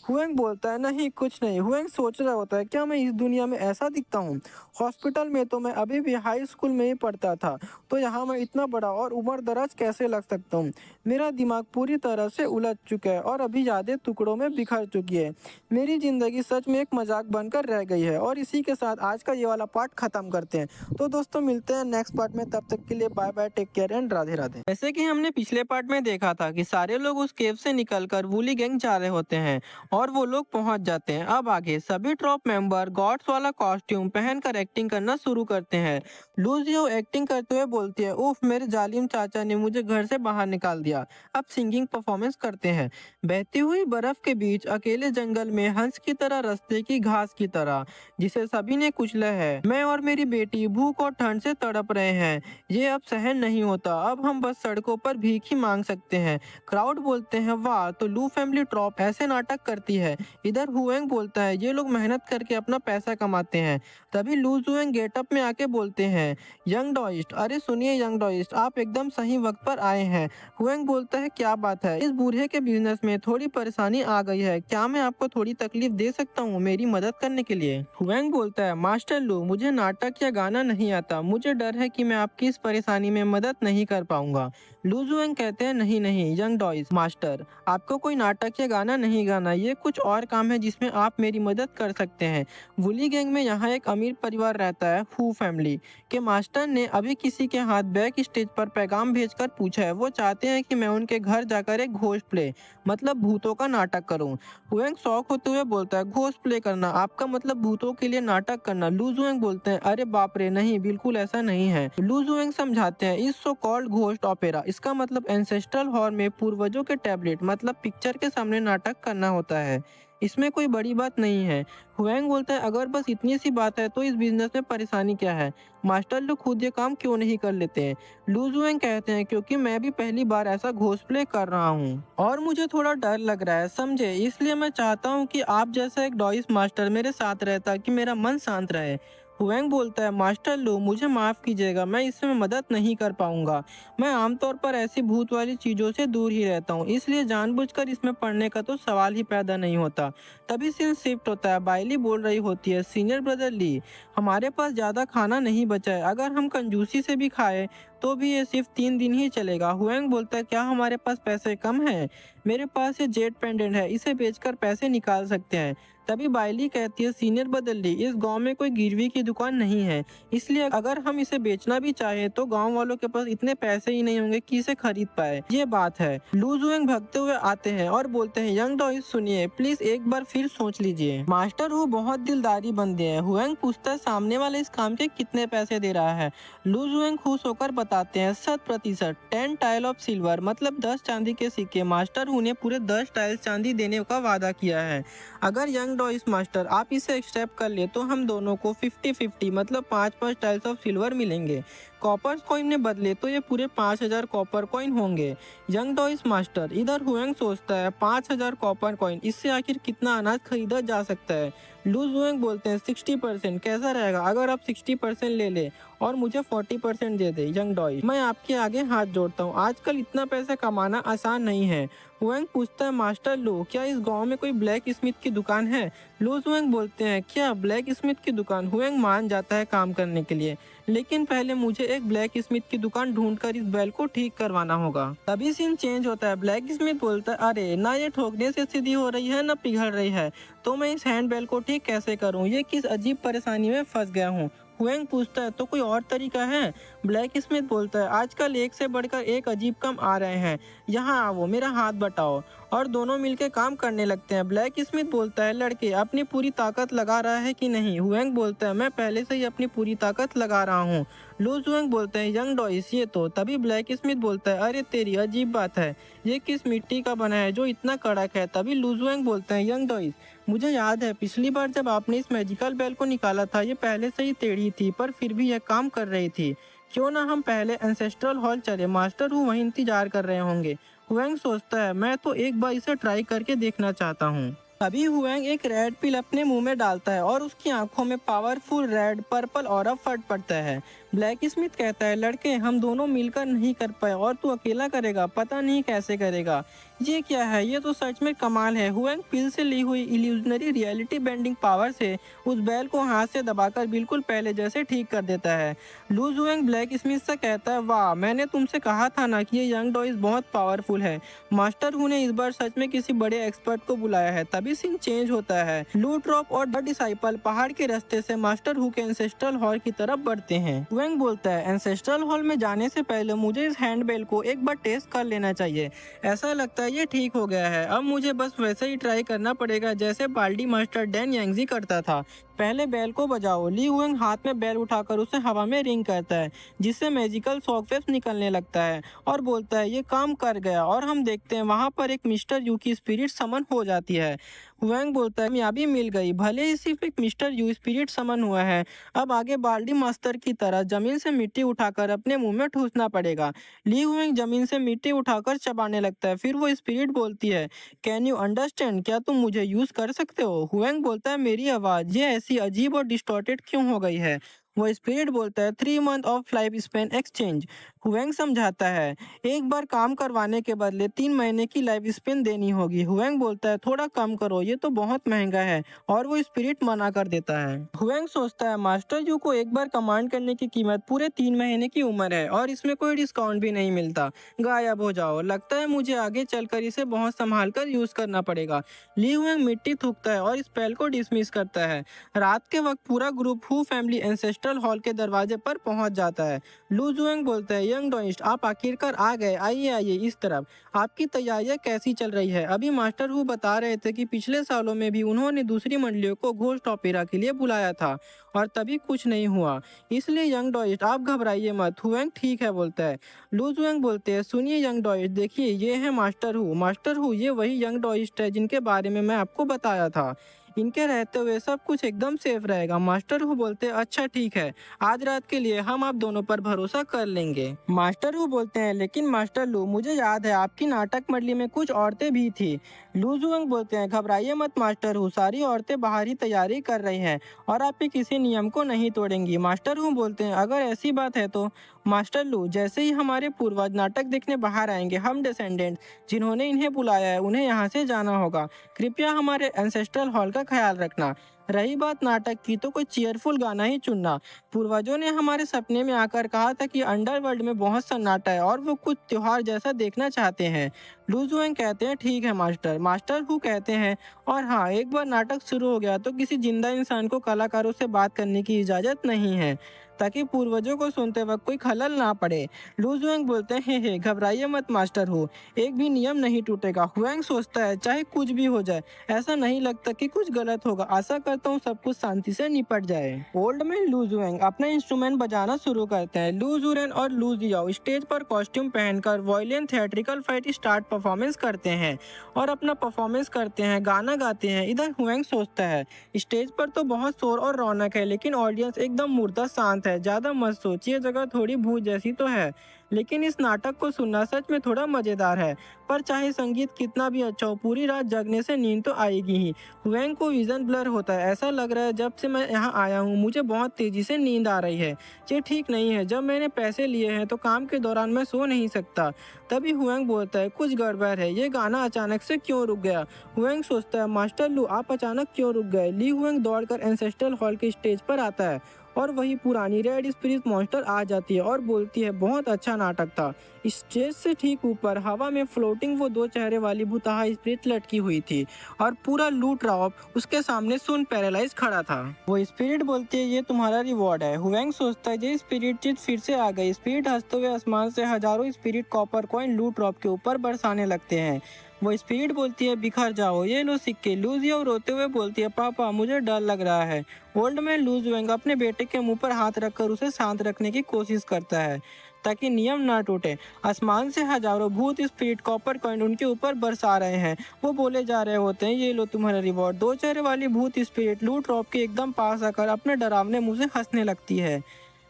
हुएंग बोलता है नहीं कुछ नहीं। हुएंग सोच रहा होता है क्या मैं इस दुनिया में ऐसा दिखता हूँ? हॉस्पिटल में तो मैं अभी भी हाई स्कूल में ही पढ़ता था, तो यहाँ मैं इतना बड़ा और उम्र दराज कैसे लग सकता हूँ? मेरा दिमाग पूरी तरह से उलझ चुका है और अभी यादें टुकड़ों में बिखर चुकी है। मेरी ज़िंदगी सच में एक मजाक बनकर रह गई है। और इसी के साथ आज का ये वाला पार्ट ख़त्म करते हैं। तो दोस्तों मिलते हैं नेक्स्ट पार्ट में, तब तक के लिए bye bye, take care and Radhe Radhe. जैसे कि हमने पिछले पार्ट में देखा था कि सारे लोग उस केव से निकलकर वुलीगेंग जा रहे होते हैं और वो लोग पहुंच जाते हैं। अब आगे सभी ट्रॉप मेंबर गॉड्स वाला कॉस्ट्यूम पहनकर एक्टिंग करना शुरू करते हैं। लूजियो एक्टिंग करते हुए बोलती है उफ मेरे जालिम चाचा ने मुझे घर से बाहर निकाल दिया। अब सिंगिंग परफॉर्मेंस करते हैं। बहती हुई बर्फ के बीच अकेले जंगल में हंस की तरह रास्ते की घास की तरह जिसे सभी ने कुचला है, मैं और मेरी बेटी भूख और ठंड से तड़प रहे हैं। ये अब सहन नहीं होता, अब हम बस सड़कों पर भीख ही मांग सकते हैं। क्राउड बोलते हैं वाह तो लू फैमिली ट्रॉप ऐसे नाटक करती है। इधर हुएंग बोलता है ये लोग मेहनत करके अपना पैसा कमाते हैं। तभी लू जुएंग गेटअप में आके बोलते हैं यंग डॉइस्ट, अरे सुनिए यंग डॉइस्ट आप एकदम सही वक्त पर आए हैं। हुएंग बोलता है क्या बात है, इस बूढ़े के बिजनेस में थोड़ी परेशानी आ गई है, क्या मैं आपको थोड़ी तकलीफ दे सकता हूँ मेरी मदद करने के लिए? हुएंग बोलता है मास्टर लू मुझे नाटक या गाना नहीं आता, मुझे डर है कि मैं आपकी इस परेशानी में मदद नहीं कर पाऊंगा। लू जुएंग कहते हैं नहीं नहीं यंग डॉइस मास्टर, आपको कोई नाटक या गाना नहीं गाना, ये कुछ और काम है जिसमें आप मेरी मदद कर सकते हैं। वुलीगेंग में यहाँ एक अमीर परिवार रहता है हू फैमिली के मास्टर ने अभी किसी के हाथ बैक स्टेज पर पैगाम भेजकर पूछा है, वो चाहते हैं कि मैं उनके घर जाकर एक घोस्ट प्ले मतलब भूतों का नाटक करूं। हुएंग शौक होते हुए बोलता है घोस्ट प्ले करना, आपका मतलब भूतों के लिए नाटक करना? लू जुएंग बोलते हैं अरे बाप रे नहीं बिल्कुल ऐसा नहीं है। लू जुएंग समझाते हैं इस सो कॉल्ड घोस्ट ऑपेरा, इसका मतलब एंसेस्ट्रल हॉल में पूर्वजों के टैबलेट मतलब पिक्चर के सामने नाटक करना होता है, इसमें कोई बड़ी बात नहीं है। हुएंग बोलता है अगर बस इतनी सी बात है तो इस बिजनेस में परेशानी क्या है, मास्टर लोग खुद ये काम क्यों नहीं कर लेते हैं? लू जुएंग कहते हैं क्योंकि मैं भी पहली बार ऐसा घोस्ट प्ले कर रहा हूँ और मुझे थोड़ा डर लग रहा है समझे, इसलिए मैं चाहता हूँ कि आप जैसा एक डॉइस मास्टर मेरे साथ रहता कि मेरा मन शांत रहे। हुएंग बोलता है मास्टर लू मुझे माफ़ कीजिएगा, मैं इसमें मदद नहीं कर पाऊंगा। मैं आमतौर पर ऐसी भूत वाली चीज़ों से दूर ही रहता हूँ, इसलिए जानबूझकर इसमें पढ़ने का तो सवाल ही पैदा नहीं होता। तभी सीन शिफ्ट होता है। बाइली बोल रही होती है सीनियर ब्रदर ली हमारे पास ज़्यादा खाना नहीं बचा है, अगर हम कंजूसी से भी खाए तो भी ये सिर्फ 3 दिन ही चलेगा। हुएंग बोलता है क्या हमारे पास पैसे कम हैं? मेरे पास ये जेट पेंडेंट है, इसे बेचकर पैसे निकाल सकते हैं। तभी बाइली कहती है सीनियर बदल ली, इस गांव में कोई गिरवी की दुकान नहीं है, इसलिए अगर हम इसे बेचना भी चाहे तो गांव वालों के पास इतने पैसे ही नहीं होंगे कि इसे खरीद पाए। ये बात है। लू जुएंग भागते हुए आते हैं और बोलते हैं यंग डॉइस सुनिए, प्लीज एक बार फिर सोच लीजिए। मास्टर हु बहुत दिलदारी बंदे हैं। हुएंग पूछता है सामने वाले इस काम के कितने पैसे दे रहा है। लू जुएंग खुश होकर बताते हैं 100%, 10 टाइल ऑफ सिल्वर, मतलब 10 चांदी के सिक्के। मास्टर हु ने पूरे 10 टाइल्स चांदी देने का वादा किया है। अगर यंग डॉइस मास्टर आप इसे एक्सेप्ट कर ले तो हम दोनों को 50-50 मतलब 5-5 टाइल्स ऑफ सिल्वर मिलेंगे। कॉपर कॉइन में बदले तो ये पूरे 5000 कॉपर कॉइन होंगे। यंग डॉइस मास्टर, इधर हुएंग सोचता है 5000 कॉपर कॉइन, इससे आखिर कितना अनाज खरीदा जा सकता है। लू जुएंग बोलते हैं 60%, कैसा रहेगा अगर आप 60% ले ले और मुझे 40% दे दे। यंग डॉइस, मैं आपके आगे हाथ जोड़ता हूँ, आजकल इतना पैसा कमाना आसान नहीं है। हुएंग पूछता है मास्टर लू, क्या इस गांव में कोई ब्लैक स्मिथ की दुकान है? लू जुएंग बोलते हैं क्या ब्लैक स्मिथ की दुकान? हुएंग मान जाता है काम करने के लिए, लेकिन पहले मुझे एक ब्लैक स्मिथ की दुकान ढूंढकर इस बैल को ठीक करवाना होगा। तभी सीन चेंज होता है। ब्लैक स्मिथ बोलता है अरे ना ये ठोकने से सीधी हो रही है ना पिघल रही है, तो मैं इस हैंड बैल को ठीक कैसे करूं? ये किस अजीब परेशानी में फंस गया हूँ। हुएंग पूछता है तो कोई और तरीका है? ब्लैक स्मिथ बोलता है आजकल एक से बढ़कर एक अजीब काम आ रहे हैं, यहाँ आओ मेरा हाथ बटाओ, और दोनों मिलकर काम करने लगते हैं। ब्लैक स्मिथ बोलता है लड़के अपनी पूरी ताकत लगा रहा है कि नहीं? हुएंग बोलता है मैं पहले से ही अपनी पूरी ताकत लगा रहा हूँ। लू जुएंग बोलते हैं यंग डॉइस ये तो। तभी ब्लैक स्मिथ बोलता है अरे तेरी अजीब बात है, ये किस मिट्टी का बना है जो इतना कड़क है? तभी लू जुएंग बोलते हैं यंग डॉइस मुझे याद है पिछली बार जब आपने इस मैजिकल बेल को निकाला था, ये पहले से ही टेढ़ी थी पर फिर भी यह काम कर रही थी। क्यों ना हम पहले एंसेस्ट्रल हॉल चले, मास्टर हु वहीं इंतजार कर रहे होंगे। हुएंग सोचता है मैं तो एक बार इसे ट्राई करके देखना चाहता हूँ। तभी हुएंग एक रेड पिल अपने मुंह में डालता है और उसकी आंखों में पावरफुल रेड पर्पल ऑरा फट पड़ता है। ब्लैक स्मिथ कहता है लड़के हम दोनों मिलकर नहीं कर पाए और तू अकेला करेगा, पता नहीं कैसे करेगा। ये क्या है, ये तो सच में कमाल है। हुएंग पिल से ली हुई इल्यूजनरी रियलिटी बेंडिंग पावर से उस बैल को हाथ से दबाकर बिल्कुल पहले जैसे ठीक कर देता है। लू जुएंग ब्लैक स्मिथ से कहता है वाह, मैंने तुमसे कहा था ना कि ये यंग डॉइस बहुत पावरफुल है। मास्टर हु ने इस बार सच में किसी बड़े एक्सपर्ट को बुलाया है। तभी सीन चेंज होता है। लू ड्रॉप और द डिसाइपल पहाड़ के रास्ते से मास्टर हु के एंसेस्ट्रल हॉल की तरफ बढ़ते हैं। हुएंग बोलता है एंसेस्ट्रल हॉल में जाने से पहले मुझे इस हैंडबेल को एक बार टेस्ट कर लेना चाहिए। ऐसा लगता है ये ठीक हो गया है, अब मुझे बस वैसे ही ट्राई करना पड़ेगा जैसे बाल्डी मास्टर डैन यांगजी करता था। पहले बैल को बजाओ। ली हुएंग हाथ में बैल उठाकर उसे हवा में रिंग करता है जिससे मैजिकल शॉकवेव्स निकलने लगता है और बोलता है ये काम कर गया। और हम देखते हैं वहां पर एक मिस्टर यू की स्पिरिट समन हो जाती है। हुएंग बोलता है कामयाबी मिल गई, भले ही सिर्फ एक मिस्टर यू स्पिरिट समन हुआ है, अब आगे बाल्डी मास्टर की तरह जमीन से मिट्टी उठाकर अपने मुंह में ठूसना पड़ेगा। ली हुएंग जमीन से मिट्टी उठाकर चबाने लगता है। फिर वो स्पिरिट बोलती है कैन यू अंडरस्टैंड, क्या तुम मुझे यूज कर सकते हो? हुएंग बोलता है मेरी आवाज ये ऐसी अजीब और डिस्टॉर्टेड क्यों हो गई है? वो स्पिरिट बोलता है 3 month of life span exchange. हुएंग समझाता है एक बार काम करवाने के बदले 3 महीने की लाइफ स्पेन देनी होगी। हुएंग बोलता है थोड़ा कम करो, ये तो बहुत महंगा है, और वो स्पिरिट मना कर देता है। हुएंग सोचता है मास्टर यू को एक बार कमांड करने की कीमत पूरे 3 महीने की उम्र है और इसमें कोई डिस्काउंट भी नहीं मिलता, गायब हो जाओ। लगता है मुझे आगे चलकर इसे बहुत संभाल कर यूज करना पड़ेगा। ली हुएंग मिट्टी थूकता है और स्पेल को डिसमिस करता है। रात के वक्त पूरा group who family ancestral hall के दरवाजे पर पहुंच जाता है। लू जुएंग बोलता है यंग डॉइस्ट आप आखिरकार आ गए, आइए आइए इस तरफ। आपकी तैयारियां कैसी चल रही है? अभी मास्टर हु बता रहे थे कि पिछले सालों में भी उन्होंने दूसरी मंडलियों को घोस्ट ऑपेरा के लिए बुलाया था और तभी कुछ नहीं हुआ, इसलिए यंग डॉइस्ट आप घबराइए मत। हुएंग ठीक है बोलता है। लू जुएंग बोलते हैं सुनिए यंग डॉइस्ट, देखिए ये है मास्टर हु। मास्टर हु ये वही यंग डॉइस्ट है जिनके बारे में मैं आपको बताया था, इनके रहते हुए सब कुछ एकदम सेफ रहेगा। मास्टर हु बोलते हैं अच्छा ठीक है, आज रात के लिए हम आप दोनों पर भरोसा कर लेंगे। मास्टर हु बोलते हैं लेकिन मास्टर लू मुझे याद है आपकी नाटक मंडली में कुछ औरतें भी थी। लू जुएंग बोलते हैं घबराइए मत मास्टर हु, सारी औरतें बाहर ही तैयारी कर रही हैं और आप किसी नियम को नहीं तोड़ेंगी। मास्टर हु बोलते हैं अगर ऐसी बात है तो मास्टर लू जैसे ही हमारे पूर्वज नाटक देखने बाहर आएंगे, हम डिसेंडेंट जिन्होंने इन्हें बुलाया है उन्हें यहाँ से जाना होगा। कृपया हमारे एंसेस्ट्रल हॉल का ख्याल रखना। रही बात नाटक की, तो कोई चीयरफुल गाना ही चुनना। पूर्वजों ने हमारे सपने में आकर कहा था कि अंडरवर्ल्ड में बहुत सन्नाटा है और वो कुछ त्योहार जैसा देखना चाहते हैं। लू जुएंग कहते हैं ठीक है मास्टर। मास्टर हु कहते हैं और हाँ, एक बार नाटक शुरू हो गया तो किसी जिंदा इंसान को कलाकारों से बात करने की इजाजत नहीं है, ताकि पूर्वजों को सुनते वक्त कोई खलल ना पड़े। लू जुएंग बोलते हैं हे घबराइए मत मास्टर हु, एक भी नियम नहीं टूटेगा। हुएंग सोचता है चाहे कुछ भी हो जाए, ऐसा नहीं लगता कि कुछ गलत होगा। आशा करता हूँ सब कुछ शांति से निपट जाए। ओल्ड मैन लू जुएंग अपना इंस्ट्रूमेंट बजाना शुरू करते हैं। लू जुरेन और लू जियाओ स्टेज पर कॉस्ट्यूम पहनकर violin theatrical fight start performance करते हैं और अपना परफॉर्मेंस करते हैं, गाना गाते हैं। इधर हुएंग सोचता है स्टेज पर तो बहुत शोर और रौनक है, लेकिन ऑडियंस एकदम मुर्दा शांत है। ज्यादा मत सोचिए, जगह थोड़ी भूत जैसी तो है, लेकिन इस नाटक को सुनना सच में थोड़ा मजेदार है। पर चाहे संगीत कितना भी अच्छा हो, पूरी रात जगने से नींद तो आएगी ही। हुएंग को विजन ब्लर होता है। ऐसा लग रहा है जब से मैं यहाँ आया हूँ मुझे बहुत तेजी से नींद आ रही है। ये ठीक नहीं है, जब मैंने पैसे लिए हैं तो काम के दौरान मैं सो नहीं सकता। तभी हुएंग बोलता है कुछ गड़बड़ है, ये गाना अचानक से क्यों रुक गया। हुएंग सोचता है मास्टर लू आप अचानक क्यों रुक गए। ली हुएंग दौड़कर एंसेस्ट्रल हॉल के स्टेज पर आता है और वही पुरानी रेड स्पिरिट मॉन्स्टर आ जाती है और बोलती है बहुत अच्छा नाटक था। स्टेज से ठीक ऊपर हवा में फ्लोटिंग वो दो चेहरे वाली भुताहा स्पिरिट लटकी हुई थी और पूरा लूट रॉब उसके सामने सुन पैरालाइज खड़ा था। वो स्पिरिट बोलती है ये तुम्हारा रिवॉर्ड है। हुएंग सोचता है ये स्पिरिट चित फिर से आ गई। स्पिरिट हंसते हुए आसमान से हजारों स्पिरिट कॉपर कॉइन लूट रॉब के ऊपर बरसाने लगते हैं। वो स्पिरिट बोलती है बिखर जाओ, ये लो सिक्के। लूजियो रोते हुए बोलती है पापा मुझे डर लग रहा है। ओल्ड मैन लू जुएंग अपने बेटे के मुंह पर हाथ रखकर उसे शांत रखने की कोशिश करता है ताकि नियम ना टूटे। आसमान से हजारों भूत स्पिरिट कॉपर कॉइन उनके ऊपर बरसा रहे हैं। वो बोले जा रहे होते हैं ये लो तुम्हारा रिवॉर्ड। दो चेहरे वाली भूत स्पिरिट लूट रॉब के एकदम पास आकर अपने डरावने मुंह से हंसने लगती है।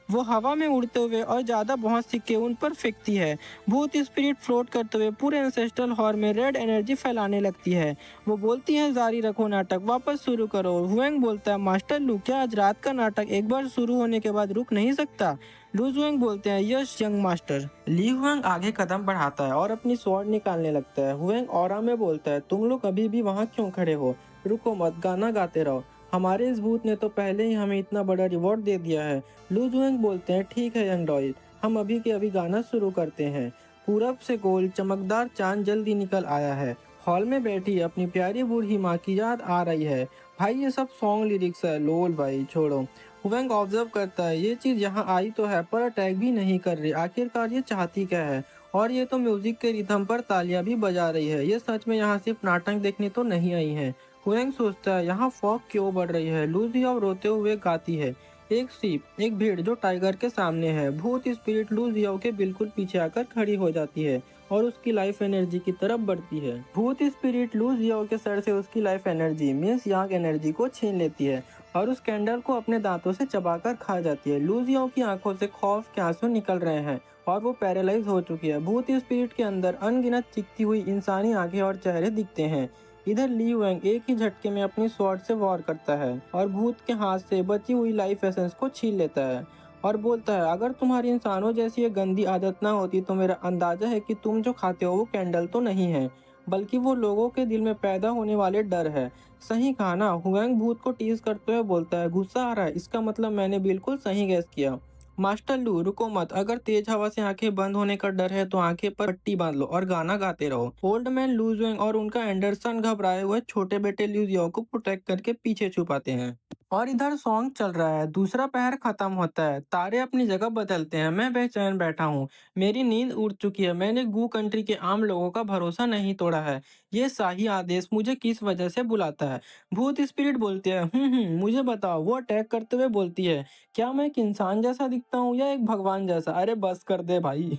वो हवा में उड़ते हुए और ज्यादा बहुत सिक्के उन पर फेंकती है। भूत स्पिरिट फ्लोट करते हुए पूरे एंसेस्ट्रल हॉल में रेड एनर्जी फैलाने लगती है। वो बोलती है जारी रखो नाटक, वापस शुरू करो। हुएंग बोलता है मास्टर लू क्या आज रात का नाटक एक बार शुरू होने के बाद रुक नहीं सकता। लू जुएंग बोलते हैं यस यंग मास्टर। ली हुएंग आगे कदम बढ़ाता है और अपनी स्वॉर्ड निकालने लगता है। हुएंग ऑरा में बोलता है तुम लोग अभी भी वहाँ क्यों खड़े हो, रुको मत, गाना गाते रहो। हमारे इस भूत ने तो पहले ही हमें इतना बड़ा रिवॉर्ड दे दिया है। लू जुएंग बोलते हैं ठीक है यंग डॉयल, हम अभी के अभी गाना शुरू करते हैं। पूरब से गोल चमकदार चांद जल्दी निकल आया है। हॉल में बैठी अपनी प्यारी बूढ़ी माँ की याद आ रही है। भाई ये सब सॉन्ग लिरिक्स है, लोल भाई छोड़ो। हुएंग ऑब्जर्व करता है ये चीज यहाँ आई तो है पर अटैक भी नहीं कर रही, आखिरकार ये चाहती क्या है। और ये तो म्यूजिक के रिथम पर तालियां भी बजा रही है, ये सच में यहाँ सिर्फ नाटक देखने तो नहीं आई है। हुएंग सोचता है यहाँ फॉग क्यों बढ़ रही है। लूजियाओ रोते हुए गाती है एक सीप एक भीड़ जो टाइगर के सामने है। भूत स्पिरिट लूजियाओ के बिल्कुल पीछे आकर खड़ी हो जाती है और उसकी लाइफ एनर्जी की तरफ बढ़ती है। भूत स्पिरिट लूजियाओ के सर से उसकी लाइफ एनर्जी मीन्स यांग एनर्जी को छीन लेती है और उस कैंडल को अपने दांतों से चबाकर खा जाती है। लूजियाओ की आंखों से खौफ के आंसू निकल रहे हैं और वो पैरालाइज हो चुकी है। भूत स्पिरिट के अंदर अनगिनत चिकती हुई इंसानी आंखें और चेहरे दिखते हैं। इधर ली हुएंग एक ही झटके में अपनी स्वॉर्ड से वॉर करता है और भूत के हाथ से बची हुई लाइफ एसेंस को छीन लेता है और बोलता है अगर तुम्हारी इंसानों जैसी ये गंदी आदत ना होती तो मेरा अंदाजा है कि तुम जो खाते हो वो कैंडल तो नहीं है, बल्कि वो लोगों के दिल में पैदा होने वाले डर है। सही कहा ना। हुएंग भूत को टीज करते हुए बोलता है गुस्सा आ रहा है, इसका मतलब मैंने बिल्कुल सही गैस किया। मास्टर लू रुको मत, अगर तेज हवा से आंखें बंद होने का डर है तो आंखें पर पट्टी बांध लो और गाना गाते रहो। ओल्ड मैन लू जुएंग और उनका एंडरसन घबराए हुए छोटे बेटे लू जियाओ को प्रोटेक्ट करके पीछे छुपाते हैं और इधर सॉन्ग चल रहा है। दूसरा पहर खत्म होता है, तारे अपनी जगह बदलते हैं। मैं बेचैन बैठा हूँ, मेरी नींद उड़ चुकी है। मैंने गू कंट्री के आम लोगों का भरोसा नहीं तोड़ा है। ये शाही आदेश मुझे किस वजह से बुलाता है। भूत स्पिरिट बोलती है मुझे बताओ। वो अटैक करते हुए बोलती है क्या मैं एक इंसान जैसा दिखता हूँ या एक भगवान जैसा। अरे बस कर दे भाई।